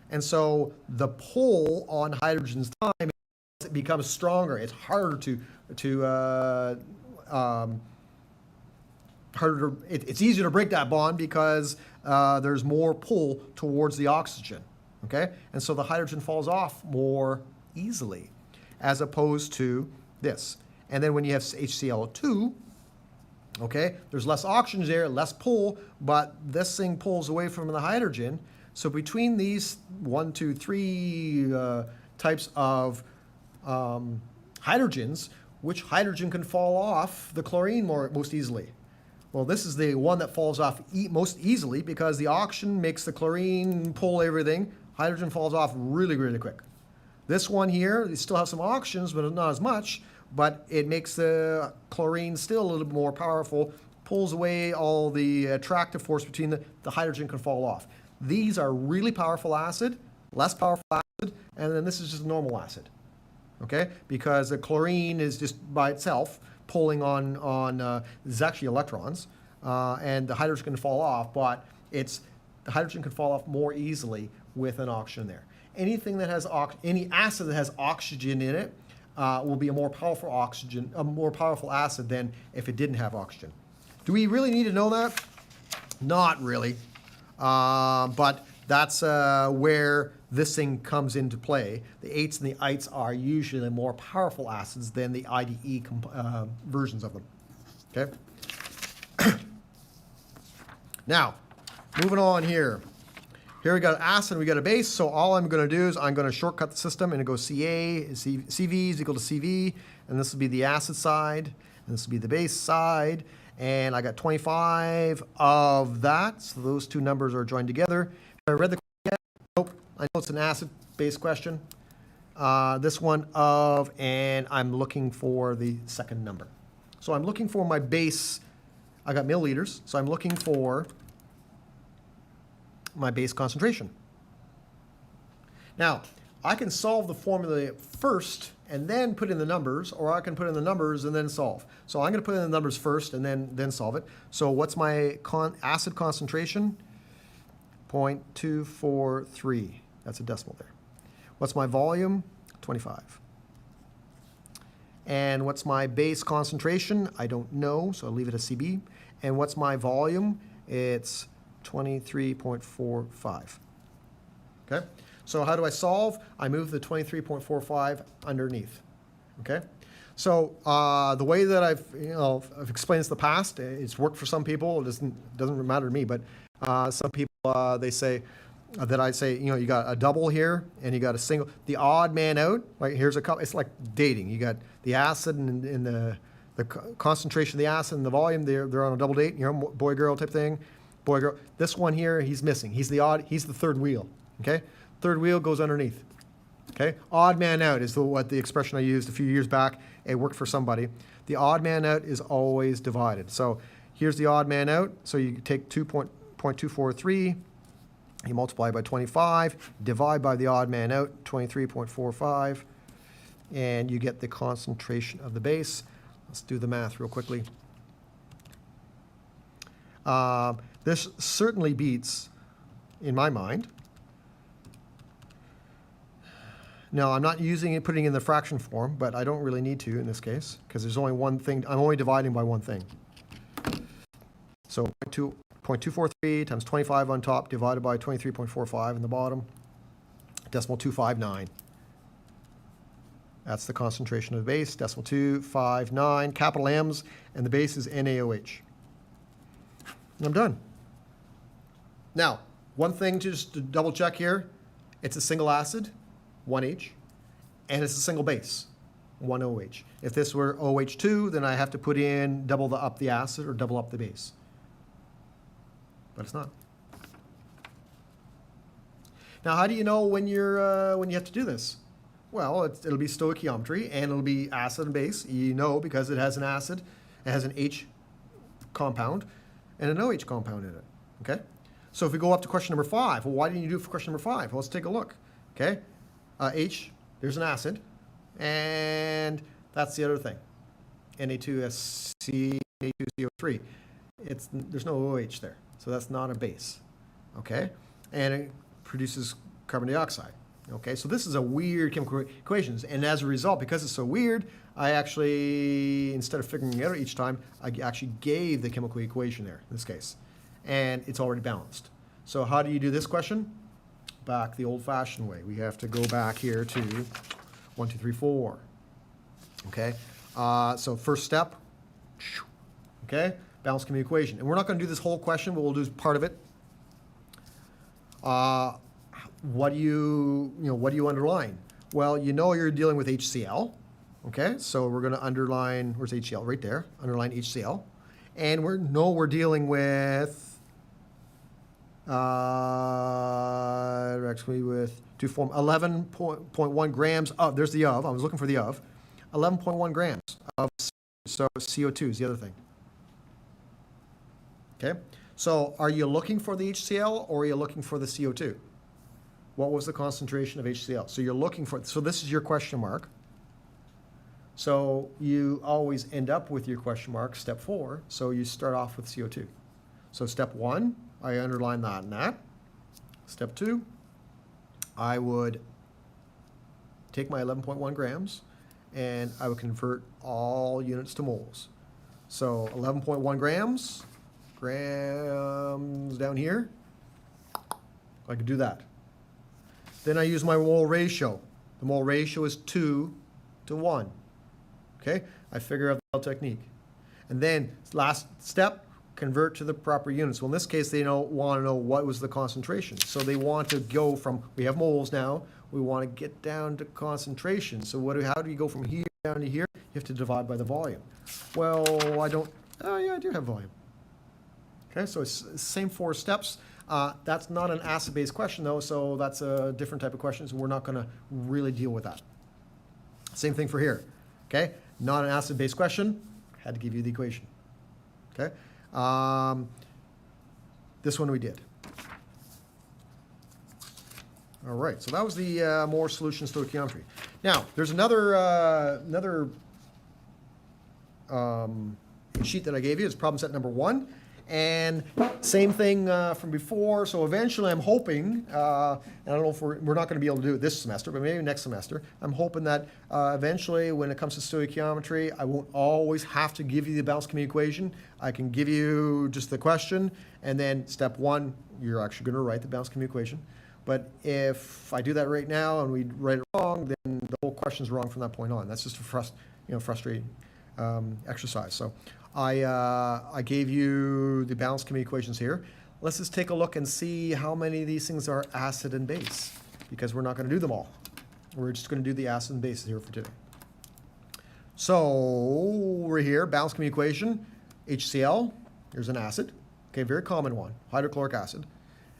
And so the pull on hydrogen's time, it becomes stronger. It's harder it's easier to break that bond because there's more pull towards the oxygen, okay? And so the hydrogen falls off more easily as opposed to this. And then when you have HClO2, okay, there's less oxygen there, less pull, but this thing pulls away from the hydrogen. So between these 1, 2, 3 types of hydrogens, which hydrogen can fall off the chlorine most easily? Well, this is the one that falls off most easily because the oxygen makes the chlorine pull everything. Hydrogen falls off really, really quick. This one here, you still have some oxygens, but not as much, but it makes the chlorine still a little bit more powerful, pulls away all the attractive force between the hydrogen can fall off. These are really powerful acid, less powerful acid, and then this is just a normal acid, okay? Because the chlorine is just by itself pulling on this is actually electrons, and the hydrogen can fall off, but the hydrogen can fall off more easily with an oxygen there. Anything that has any acid that has oxygen in it will be a more powerful acid than if it didn't have oxygen. Do we really need to know that? Not really, but that's where this thing comes into play. The 8s and the ites are usually more powerful acids than the IDE versions of them. Okay. Now, moving on here. Here we got an acid, we got a base. So all I'm going to do is I'm going to shortcut the system, and it goes CV is equal to CV, and this will be the acid side, and this will be the base side. And I got 25 of that, so those two numbers are joined together. Have I read the question yet? Nope. I know it's an acid-based question. This one and I'm looking for the second number. So I'm looking for my base. I got milliliters, so I'm looking for my base concentration. Now, I can solve the formula first and then put in the numbers, or I can put in the numbers and then solve. So I'm going to put in the numbers first and then solve it. So what's my acid concentration? 0.243. That's a decimal there. What's my volume? 25. And what's my base concentration? I don't know, so I'll leave it as CB. And what's my volume? It's 23.45. Okay? So how do I solve? I move the 23.45 underneath. Okay? So the way that I've explained this in the past, it's worked for some people. It doesn't matter to me, but some people they say that I say, you got a double here and you got a single. The odd man out. Like here's a couple. It's like dating. You got the acid and the concentration of the acid and the volume. They're on a double date. Boy girl type thing. Boy girl. This one here, he's missing. He's the odd. He's the third wheel. Okay. Third wheel goes underneath. Okay. Odd man out is what the expression I used a few years back. It worked for somebody. The odd man out is always divided. So here's the odd man out. So you take 2.243. You multiply by 25, divide by the odd man out, 23.45, and you get the concentration of the base. Let's do the math real quickly. This certainly beats, in my mind. No, I'm not using it, putting it in the fraction form, but I don't really need to in this case, because there's only one thing. I'm only dividing by one thing. So 0.243 times 25 on top divided by 23.45 in the bottom, decimal 259. That's the concentration of the base, decimal 259, capital M's, and the base is NaOH. And I'm done. Now, one thing just to double check here, it's a single acid, 1H, and it's a single base, 1OH. If this were OH2, then I have to put in double up the acid or double up the base. But it's not. Now, how do you know when you have to do this? Well, it'll be stoichiometry, and it'll be acid and base. You know because it has an acid, it has an H compound, and an OH compound in it. Okay. So if we go up to question number 5, well, why didn't you do it for question number 5? Well, let's take a look. Okay. H, there's an acid, and that's the other thing. Na2SC, Na2CO3. There's no OH there, so that's not a base. Okay. And it produces carbon dioxide. Okay, so this is a weird chemical equations, and as a result, because it's so weird, I actually, instead of figuring it out each time, I actually gave the chemical equation there, in this case, and it's already balanced. So how do you do this question? Back the old-fashioned way. We have to go back here to 1, 2, 3, 4. Okay, so first step, okay, balance chemical equation. And we're not going to do this whole question, but we'll do part of it. What do you underline? Well, you know you're dealing with HCl, okay? So we're going to underline, where's HCl? Right there, underline HCl. And we're dealing with, actually with, to form 11.1 grams of, there's the of, I was looking for the of, 11.1 grams of, so CO2 is the other thing. Okay, so are you looking for the HCl or are you looking for the CO2? What was the concentration of HCl? So you're looking for, so this is your question mark. So you always end up with your question mark, step 4. So you start off with CO2. So step 1, I underline that and that. Step 2, I would take my 11.1 grams and I would convert all units to moles. So 11.1 grams down here. I could do that. Then I use my mole ratio. The mole ratio is 2 to 1. Okay? I figure out the technique. And then last step, convert to the proper units. Well, in this case, they want to know what was the concentration. So they want to go from, we have moles now, we want to get down to concentration. So how do you go from here down to here? You have to divide by the volume. Well, I do have volume. Okay, so it's the same 4 steps. That's not an acid-based question, though, so that's a different type of question, so we're not going to really deal with that. Same thing for here. Okay, not an acid-based question. Had to give you the equation. Okay, this one we did. All right, so that was the more solution stoichiometry. Now, there's another sheet that I gave you. It's problem set number 1. And same thing from before. So eventually I'm hoping, and I don't know if we're not going to be able to do it this semester, but maybe next semester, I'm hoping that eventually when it comes to stoichiometry, I won't always have to give you the balanced chemical equation. I can give you just the question, and then step 1, you're actually going to write the balanced chemical equation. But if I do that right now and we write it wrong, then the whole question's wrong from that point on. That's just a frustrating exercise. So I gave you the balanced chemical equations here. Let's just take a look and see how many of these things are acid and base, because we're not going to do them all. We're just going to do the acid and bases here for today. So we're here, balanced chemical equation, HCl, here's an acid, okay, very common one, hydrochloric acid,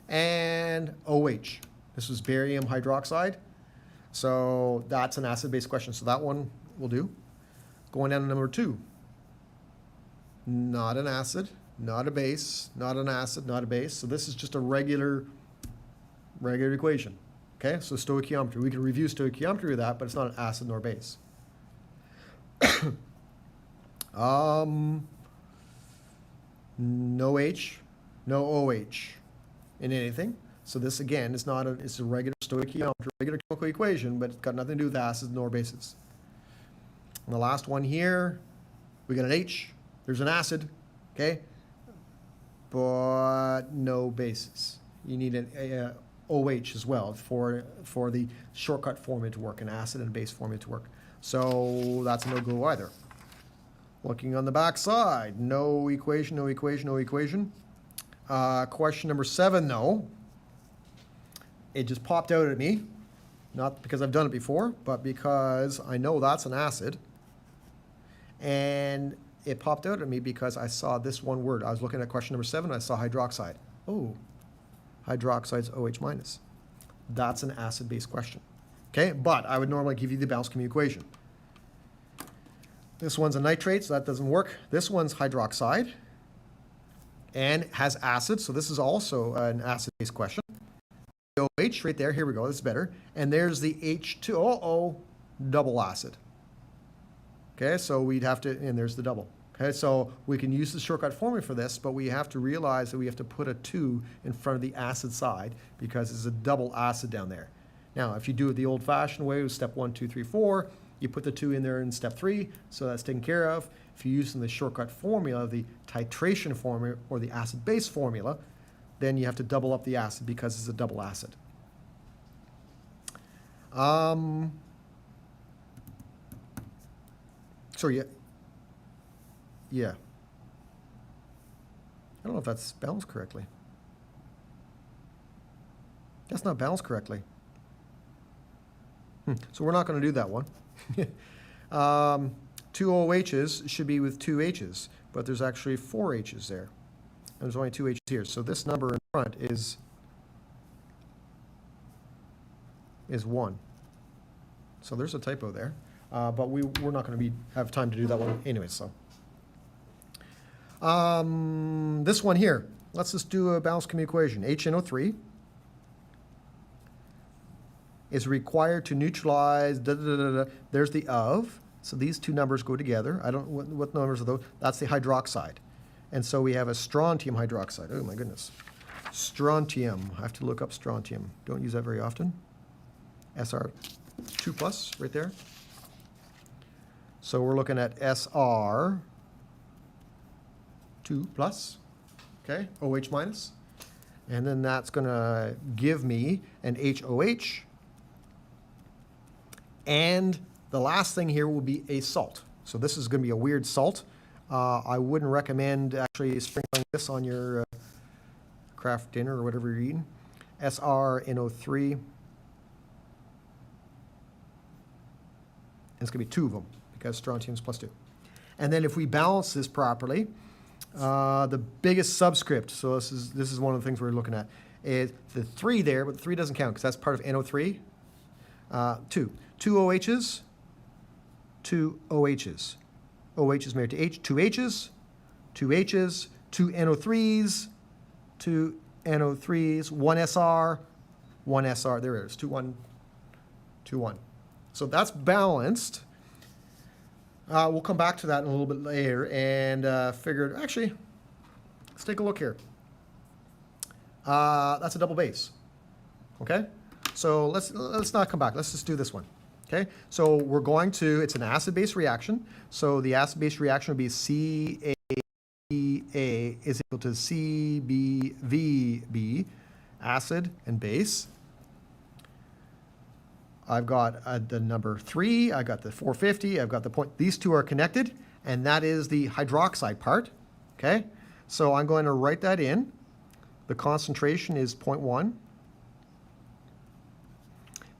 and OH. This is barium hydroxide. So that's an acid-based question, so that one will do. Going down to number 2. Not an acid, not a base, not an acid, not a base. So this is just a regular equation. Okay, so stoichiometry. We can review stoichiometry with that, but it's not an acid nor base. No H, no OH in anything. So this again is not it's a regular stoichiometry, regular chemical equation, but it's got nothing to do with acids nor bases. And the last one here, we got an H, there's an acid, okay, but no bases. You need an OH as well for the shortcut formula to work, an acid and base formula to work. So that's a no-go either. Looking on the back side, no equation, no equation, no equation. Question number 7, though. It just popped out at me, not because I've done it before, but because I know that's an acid. And it popped out at me because I saw this one word. I was looking at question number 7, I saw hydroxide. Oh, hydroxide's OH minus. That's an acid-based question. Okay, but I would normally give you the balanced chemical equation. This one's a nitrate, so that doesn't work. This one's hydroxide and has acid, so this is also an acid-based question. The OH right there, here we go, this is better. And there's the H2O, double acid. Okay, so we'd have to, and there's the double. Okay, so we can use the shortcut formula for this, but we have to realize that we have to put a 2 in front of the acid side because it's a double acid down there. Now, if you do it the old-fashioned way with step 1, 2, 3, 4, you put the 2 in there in step 3, so that's taken care of. If you're using the shortcut formula, the titration formula, or the acid-base formula, then you have to double up the acid because it's a double acid. So yeah. I don't know if that's balanced correctly. That's not balanced correctly. So we're not going to do that one. 2 OHs should be with 2 H's, but there's actually 4 H's there. And there's only 2 H's here. So this number in front is 1. So there's a typo there. But we're not going to have time to do that one anyway. So this one here, let's just do a balanced chemical equation. HNO3 is required to neutralize, there's the of, so these two numbers go together. I don't, what numbers are those? That's the hydroxide. And so we have a strontium hydroxide. Oh my goodness. Strontium, I have to look up strontium. Don't use that very often. SR2 plus right there. So we're looking at SR2 plus, okay, OH minus. And then that's going to give me an HOH. And the last thing here will be a salt. So this is going to be a weird salt. I wouldn't recommend actually sprinkling this on your craft dinner or whatever you're eating. SrNO3. And it's going to be 2 of them because strontium's plus 2. And then if we balance this properly, the biggest subscript, so this is one of the things we're looking at, is the 3 there, but the 3 doesn't count because that's part of NO3. 2. 2 OHs, 2 OHs. OH is married to H, 2 H's, 2 H's, 2 NO3s, 2 NO3s, 1 SR, 1 SR. There it is, 2, 1, 2, 1. So that's balanced. We'll come back to that in a little bit later and figured, actually, let's take a look here. That's a double base, okay? So let's not come back. Let's just do this one, okay? So we're going to, it's an acid-base reaction. So the acid-base reaction would be CaA is equal to CbVb, acid and base. I've got the number 3, I've got the 450, I've got the point. These two are connected, and that is the hydroxide part, okay? So I'm going to write that in. The concentration is 0.1.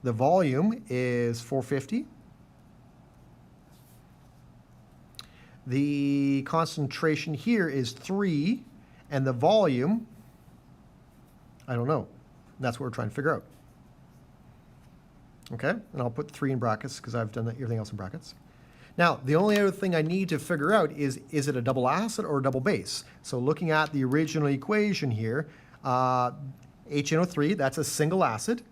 The volume is 450. The concentration here is 3, and the volume, I don't know. That's what we're trying to figure out. Okay, and I'll put 3 in brackets because I've done everything else in brackets. Now, the only other thing I need to figure out is it a double acid or a double base? So looking at the original equation here, HNO3, that's a single acid,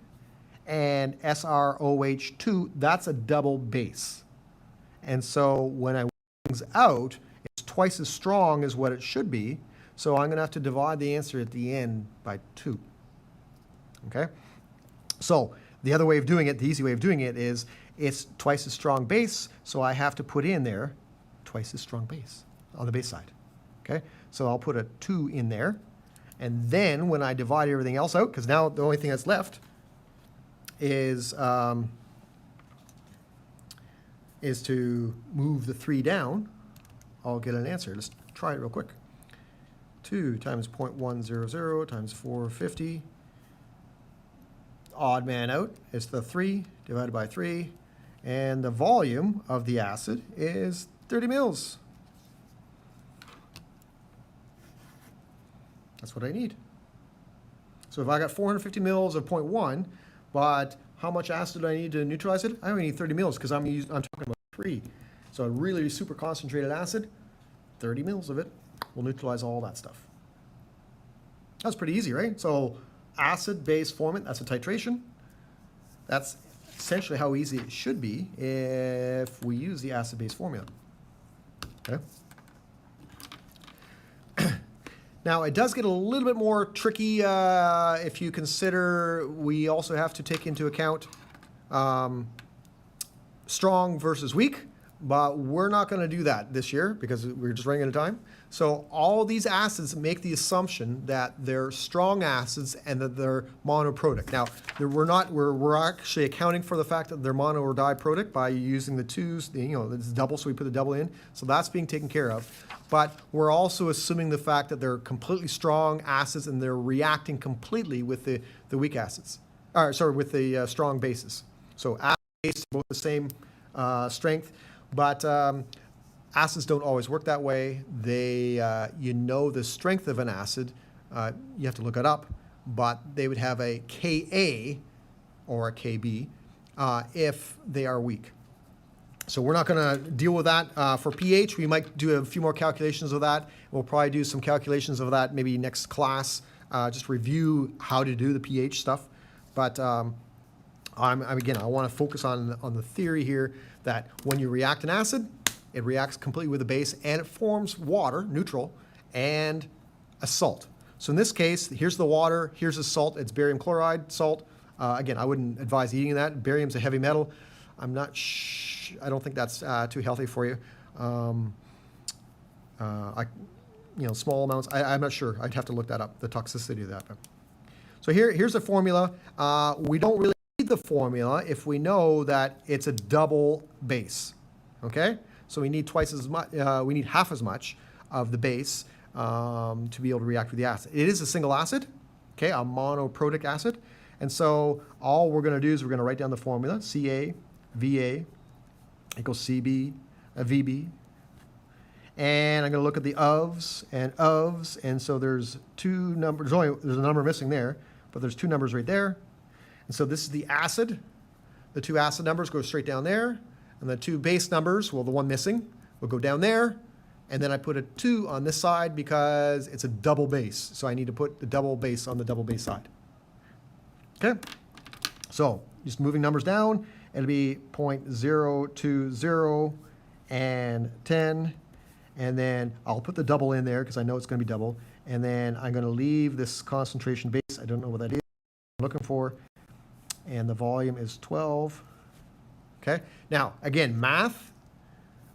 and SrOH2, that's a double base. And so when I work things out, twice as strong as what it should be, so I'm going to have to divide the answer at the end by 2. Okay? So the other way of doing it, the easy way of doing it is it's twice as strong base, so I have to put in there twice as strong base on the base side. Okay? So I'll put a 2 in there, and then when I divide everything else out, because now the only thing that's left is to move the 3 down, I'll get an answer. Let's try it real quick. 2 times 0.100 times 450. Odd man out is the 3 divided by 3. And the volume of the acid is 30 mils. That's what I need. So if I got 450 mils of 0.1, but how much acid do I need to neutralize it? I only need 30 mils because I'm talking about 3. So a really super concentrated acid, 30 mils of it will neutralize all that stuff. That's pretty easy, right? So acid-base formant, that's a titration. That's essentially how easy it should be if we use the acid-base formula. Okay. Now, it does get a little bit more tricky if you consider we also have to take into account strong versus weak, but we're not going to do that this year because we're just running out of time. So all these acids make the assumption that they're strong acids and that they're monoprotic. Now, we're actually accounting for the fact that they're mono or diprotic by using the 2s, it's double, so we put the double in. So that's being taken care of. But we're also assuming the fact that they're completely strong acids and they're reacting completely with the weak acids, with the strong bases. So acid and base are both the same strength, but acids don't always work that way. They, the strength of an acid, you have to look it up, but they would have a Ka or a Kb if they are weak. So we're not going to deal with that for pH. We might do a few more calculations of that. We'll probably do some calculations of that maybe next class, just review how to do the pH stuff. But again, I want to focus on the theory here that when you react an acid, it reacts completely with a base and it forms water, neutral, and a salt. So in this case, here's the water, here's the salt. It's barium chloride salt. Again, I wouldn't advise eating that. Barium's a heavy metal. I don't think that's too healthy for you. Small amounts. I'm not sure. I'd have to look that up, the toxicity of that. So here's the formula. We don't really need the formula if we know that it's a double base. Okay? So we need twice as much. We need half as much of the base to be able to react with the acid. It is a single acid, okay, a monoprotic acid. And so all we're going to do is we're going to write down the formula, Ca Va equals Cb Vb. And I'm going to look at the ofs, and so there's 2 numbers. There's a number missing there, but there's 2 numbers right there. And so this is the acid. The 2 acid numbers go straight down there, and the 2 base numbers, well, the one missing, will go down there. And then I put a 2 on this side because it's a double base. So I need to put the double base on the double base side. Okay? So just moving numbers down, it'll be 0.020 and 10. And then I'll put the double in there because I know it's going to be double. And then I'm going to leave this concentration base. I don't know what that is. I'm looking for. And the volume is 12. Okay? Now, again, math.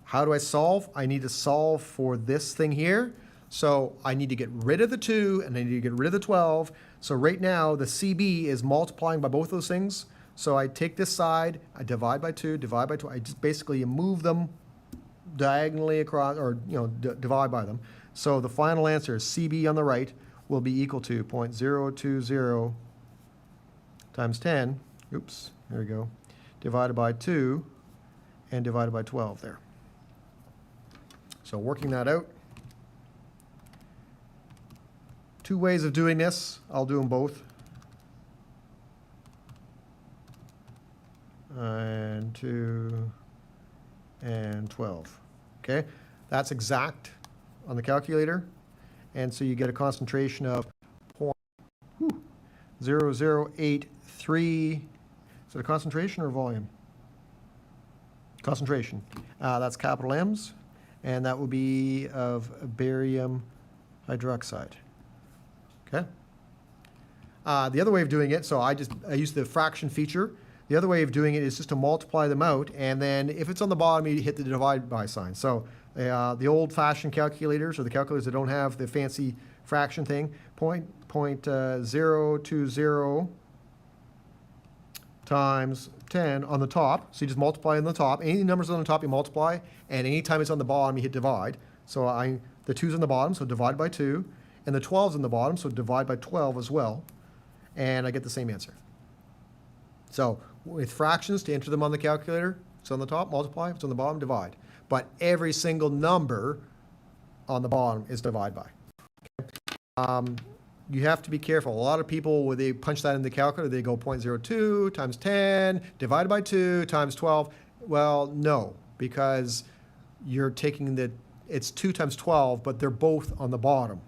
How do I solve? I need to solve for this thing here. So I need to get rid of the 2 and I need to get rid of the 12. So right now, the Cb is multiplying by both those things. So I take this side, I divide by 2, divide by 2. I just basically move them diagonally across, or divide by them. So the final answer is Cb on the right will be equal to 0.020 times 10. Oops, there we go. Divided by 2 and divided by 12 there. So working that out. 2 ways of doing this. I'll do them both. And 2 and 12. Okay, that's exact on the calculator. And so you get a concentration of 0.0083. Is it a concentration or volume? Concentration. That's capital M's. and that will be of barium hydroxide. Okay. The other way of doing it, so I use the fraction feature. The other way of doing it is just to multiply them out, and then if it's on the bottom, you hit the divide by sign. So the old-fashioned calculators, or the calculators that don't have the fancy fraction thing, 0.020 times 10 on the top. So you just multiply on the top. Any numbers on the top, you multiply, and anytime it's on the bottom, you hit divide. So the 2's on the bottom, so divide by 2, and the 12's on the bottom, so divide by 12 as well, and I get the same answer. So with fractions, to enter them on the calculator, it's on the top, multiply. If it's on the bottom, divide. But every single number on the bottom is divide by. You have to be careful. A lot of people, when they punch that in the calculator, they go 0.02 times 10 divided by 2 times 12. Well, no, because you're taking it's 2 times 12, but they're both on the bottom.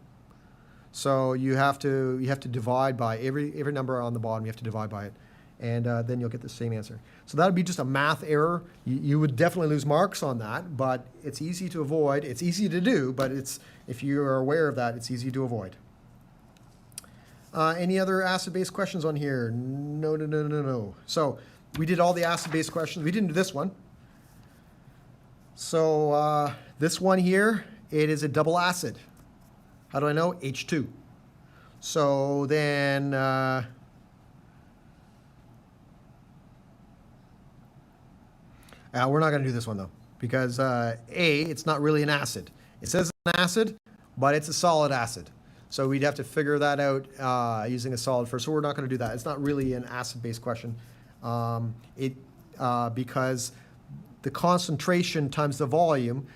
So you have to divide by every number on the bottom. You have to divide by it, and then you'll get the same answer. So that would be just a math error. You would definitely lose marks on that, but it's easy to avoid. It's easy to do, but if you are aware of that, it's easy to avoid. Any other acid-based questions on here? No. So we did all the acid-based questions. We didn't do this one. So this one here, it is a double acid. How do I know? H2. So then we're not going to do this one, though, because it's not really an acid. It says an acid, but it's a solid acid. So we'd have to figure that out using a solid first. So we're not going to do that. It's not really an acid-based question because the concentration times the volume,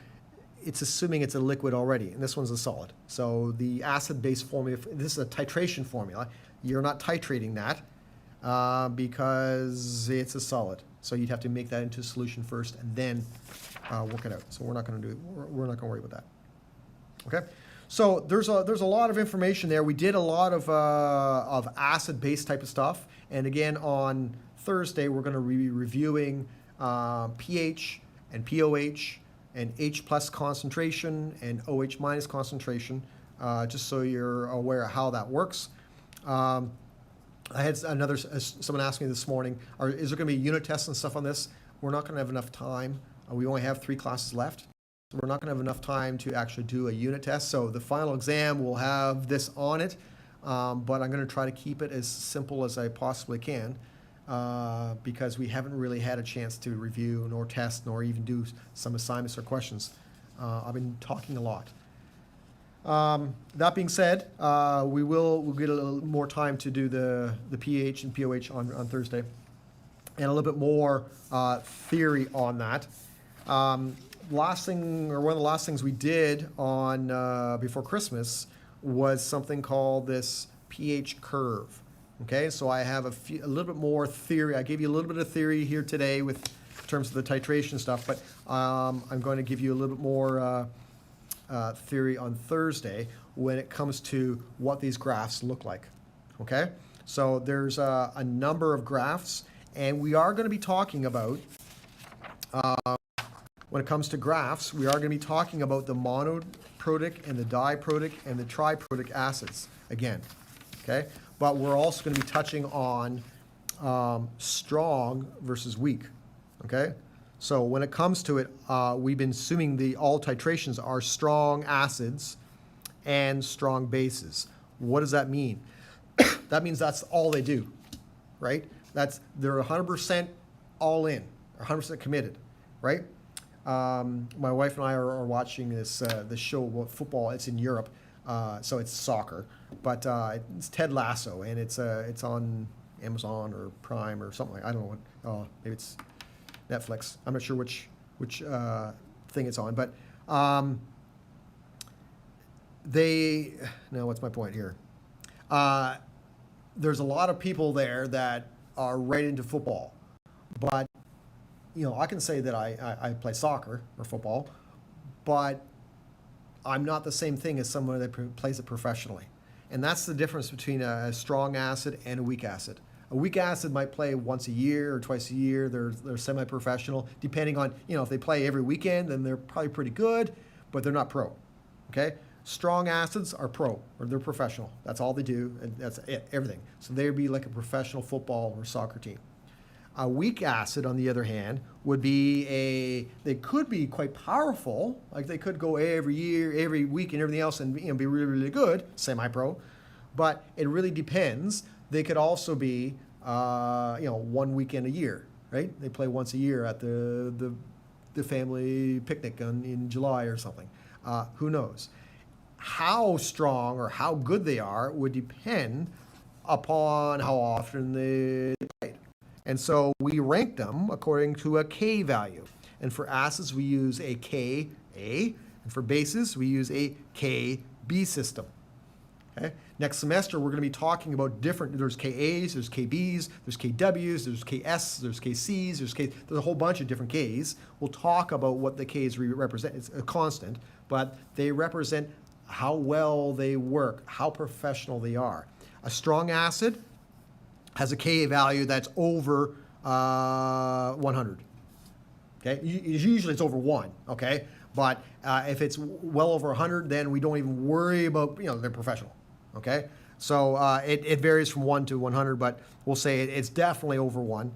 it's assuming it's a liquid already, and this one's a solid. So the acid-based formula, this is a titration formula. You're not titrating that because it's a solid. So you'd have to make that into a solution first and then work it out. So we're not going to do it. We're not going to worry about that. Okay. So there's a lot of information there. We did a lot of acid-based type of stuff. And again, on Thursday, we're going to be reviewing pH and POH and H plus concentration and OH minus concentration, just so you're aware of how that works. I had someone ask me this morning, is there going to be unit tests and stuff on this? We're not going to have enough time. We only have 3 classes left. So we're not going to have enough time to actually do a unit test. So the final exam will have this on it, but I'm going to try to keep it as simple as I possibly can because we haven't really had a chance to review nor test nor even do some assignments or questions. I've been talking a lot. That being said, we'll get a little more time to do the pH and POH on Thursday and a little bit more theory on that. Last thing, or one of the last things we did on before Christmas was something called this pH curve. Okay, so I have a little bit more theory. I gave you a little bit of theory here today with in terms of the titration stuff, but I'm going to give you a little bit more theory on Thursday when it comes to what these graphs look like. Okay, so there's a number of graphs, and we are going to be talking about when it comes to graphs, we are going to be talking about the monoprotic and the diprotic and the triprotic acids again, okay? But we're also going to be touching on strong versus weak, okay? So when it comes to it, we've been assuming all titrations are strong acids and strong bases. What does that mean? That means that's all they do, right? They're 100% all in, 100% committed, right? My wife and I are watching this show, football. It's in Europe, so it's soccer, but it's Ted Lasso, and it's on Amazon or Prime or something like. I don't know what. Maybe it's Netflix. I'm not sure which thing it's on, but what's my point here? There's a lot of people there that are right into football, but I can say that I play soccer or football, but I'm not the same thing as someone that plays it professionally. And that's the difference between a strong acid and a weak acid. A weak acid might play once a year or twice a year. They're semi-professional. Depending on, if they play every weekend, then they're probably pretty good, but they're not pro. Okay? Strong acids are pro, or they're professional. That's all they do, and that's it, everything. So they'd be like a professional football or soccer team. A weak acid, on the other hand, would be they could be quite powerful. Like they could go every year, every week, and everything else, and be really, really good, semi-pro. But it really depends. They could also be, 1 weekend a year, right? They play once a year at the family picnic in July or something. Who knows? How strong or how good they are would depend upon how often they played. And so we rank them according to a K value. And for acids, we use a Ka, and for bases, we use a Kb system. Okay? Next semester, we're going to be talking about there's Kas, there's Kbs, there's Kws, there's Ks, there's Kcs, there's a whole bunch of different Ks. We'll talk about what the Ks represent. It's a constant, but they represent how well they work, how professional they are. A strong acid has a Ka value that's over 100. Okay, usually it's over 1. Okay, but if it's well over 100, then we don't even worry about they're professional. Okay, so it varies from 1 to 100, but we'll say it's definitely over 1.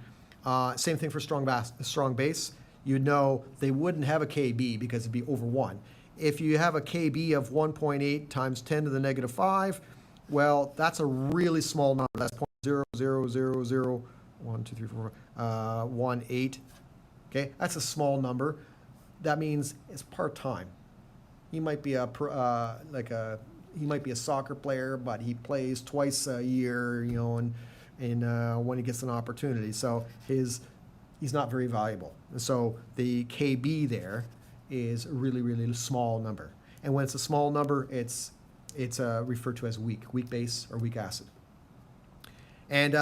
Same thing for strong base. You'd know they wouldn't have a Kb because it'd be over 1. If you have a Kb of 1.8 times 10 to the negative 5, well, that's a really small number. That's 0.00001234518. Okay, that's a small number. That means it's part-time. He might be he might be a soccer player, but he plays twice a year, and when he gets an opportunity. So he's not very valuable. And so the Kb there is a really, really small number. And when it's a small number, it's referred to as weak base or weak acid. And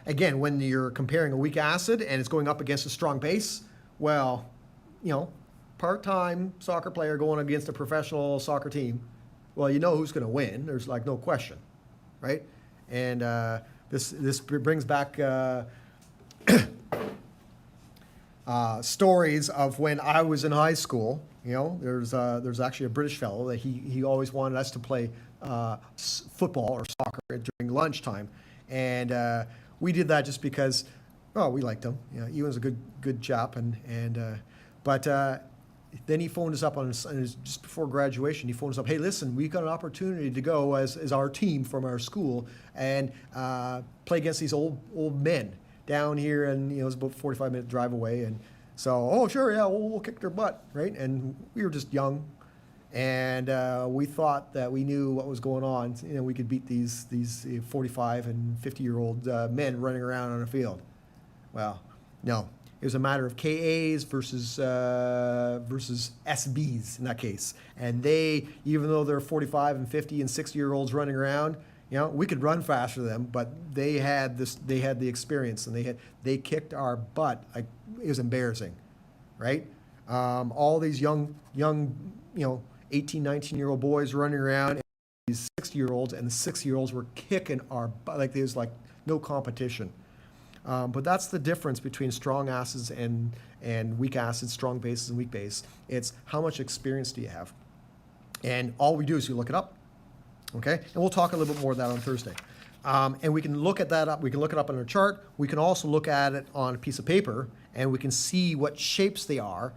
again, when you're comparing a weak acid and it's going up against a strong base, well, part-time soccer player going against a professional soccer team, well, who's going to win. There's like no question, right? And this brings back stories of when I was in high school. There's actually a British fellow that he always wanted us to play football or soccer during lunchtime, and we did that just because, we liked him. He was a good chap, but then he phoned us up just before graduation. He phoned us up. Hey, listen, we got an opportunity to go as our team from our school and play against these old men down here, and it was about a 45-minute drive away. And so, sure, yeah, we'll kick their butt, right? And we were just young, and we thought that we knew what was going on. We could beat these 45 and 50-year-old men running around on a field. Well, no. It was a matter of Kas versus SBs in that case. And they, even though they're 45 and 50 and 60-year-olds running around, we could run faster than them, but they had the experience, and they kicked our butt. It was embarrassing, right? All these young 18, 19-year-old boys running around, and these 60-year-olds, and the 60-year-olds were kicking our butt. Like there was like no competition. But that's the difference between strong acids and weak acids, strong bases and weak base. It's how much experience do you have? And all we do is we look it up. Okay? And we'll talk a little bit more of that on Thursday. And we can look at that up. We can look it up on a chart. We can also look at it on a piece of paper, and we can see what shapes they are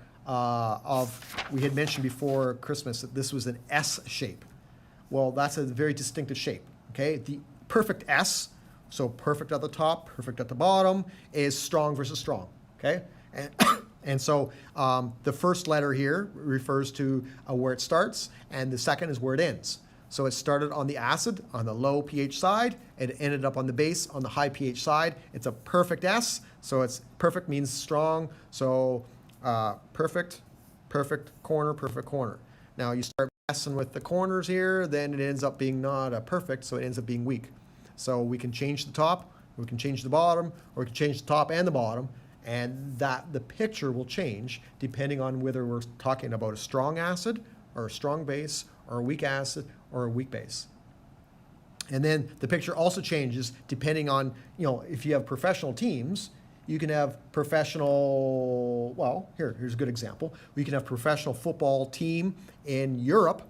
we had mentioned before Christmas that this was an S shape. Well, that's a very distinctive shape. Okay? The perfect S, so perfect at the top, perfect at the bottom, is strong versus strong. Okay? And so the first letter here refers to where it starts, and the second is where it ends. So it started on the acid, on the low pH side, and it ended up on the base, on the high pH side. It's a perfect S, so it's perfect means strong, so perfect, corner, perfect corner. Now you start messing with the corners here, then it ends up being not a perfect, so it ends up being weak. So we can change the top, we can change the bottom, or we can change the top and the bottom, and the picture will change depending on whether we're talking about a strong acid or a strong base or a weak acid or a weak base. And then the picture also changes depending on, if you have professional teams, you can have professional, well, here's a good example. We can have professional football team in Europe,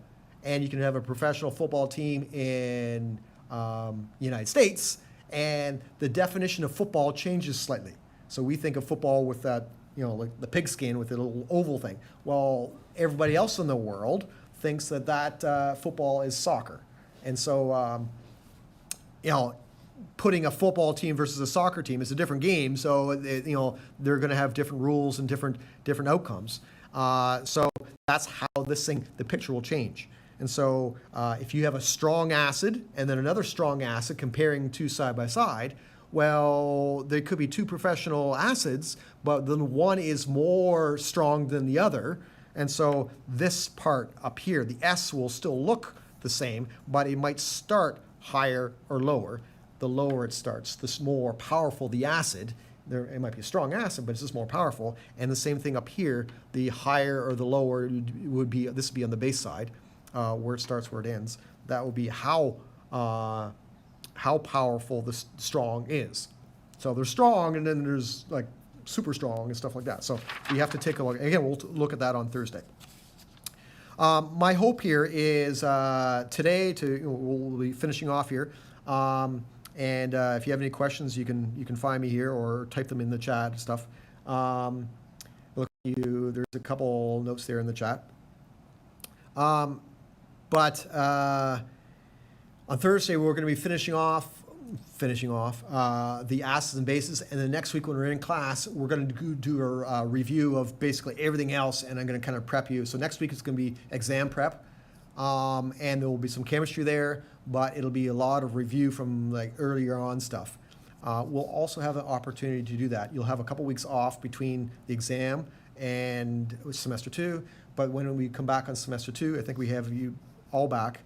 and you can have a professional football team in United States, and the definition of football changes slightly. So we think of football with that, like the pigskin with the little oval thing. Well, everybody else in the world thinks that football is soccer. And so, putting a football team versus a soccer team is a different game. So, they're going to have different rules and different outcomes. So that's how the picture will change. And so if you have a strong acid and then another strong acid comparing two side by side, well, there could be two professional acids, but then one is more strong than the other. And so this part up here, the S will still look the same, but it might start higher or lower. The lower it starts, the more powerful the acid. It might be a strong acid, but it's just more powerful. And the same thing up here, the higher or the lower would be, this would be on the base side, where it starts, where it ends. That would be how powerful the strong is. So there's strong, and then there's like super strong and stuff like that. So we have to take a look. Again, we'll look at that on Thursday. My hope here is today we'll be finishing off here. And if you have any questions, you can find me here or type them in the chat and stuff. There's a couple notes there in the chat. But on Thursday, we're going to be finishing off the acids and bases, and then next week when we're in class, we're going to do a review of basically everything else, and I'm going to kind of prep you. So next week it's going to be exam prep, and there will be some chemistry there, but it'll be a lot of review from like earlier on stuff. We'll also have an opportunity to do that. You'll have a couple weeks off between the exam and semester 2, but when we come back on semester 2, I think we have you all back.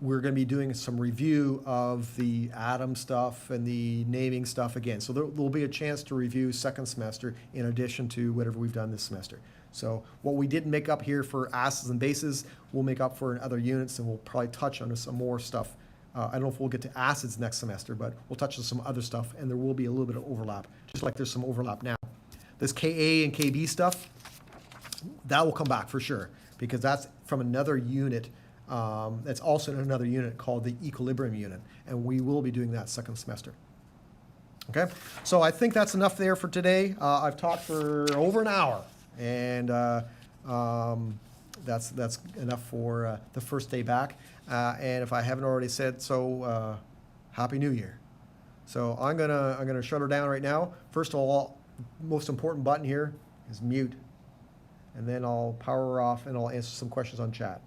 We're going to be doing some review of the atom stuff and the naming stuff again. So there'll be a chance to review second semester in addition to whatever we've done this semester. So what we didn't make up here for acids and bases, we'll make up for in other units, and we'll probably touch on some more stuff. I don't know if we'll get to acids next semester, but we'll touch on some other stuff, and there will be a little bit of overlap, just like there's some overlap now. This Ka and Kb stuff, that will come back for sure, because that's from another unit. That's also in another unit called the equilibrium unit, and we will be doing that second semester. Okay, so I think that's enough there for today. I've talked for over an hour, and that's enough for the first day back. And if I haven't already said so, Happy New Year. So I'm gonna shut her down right now. First of all, most important button here is mute, and then I'll power her off and I'll answer some questions on chat.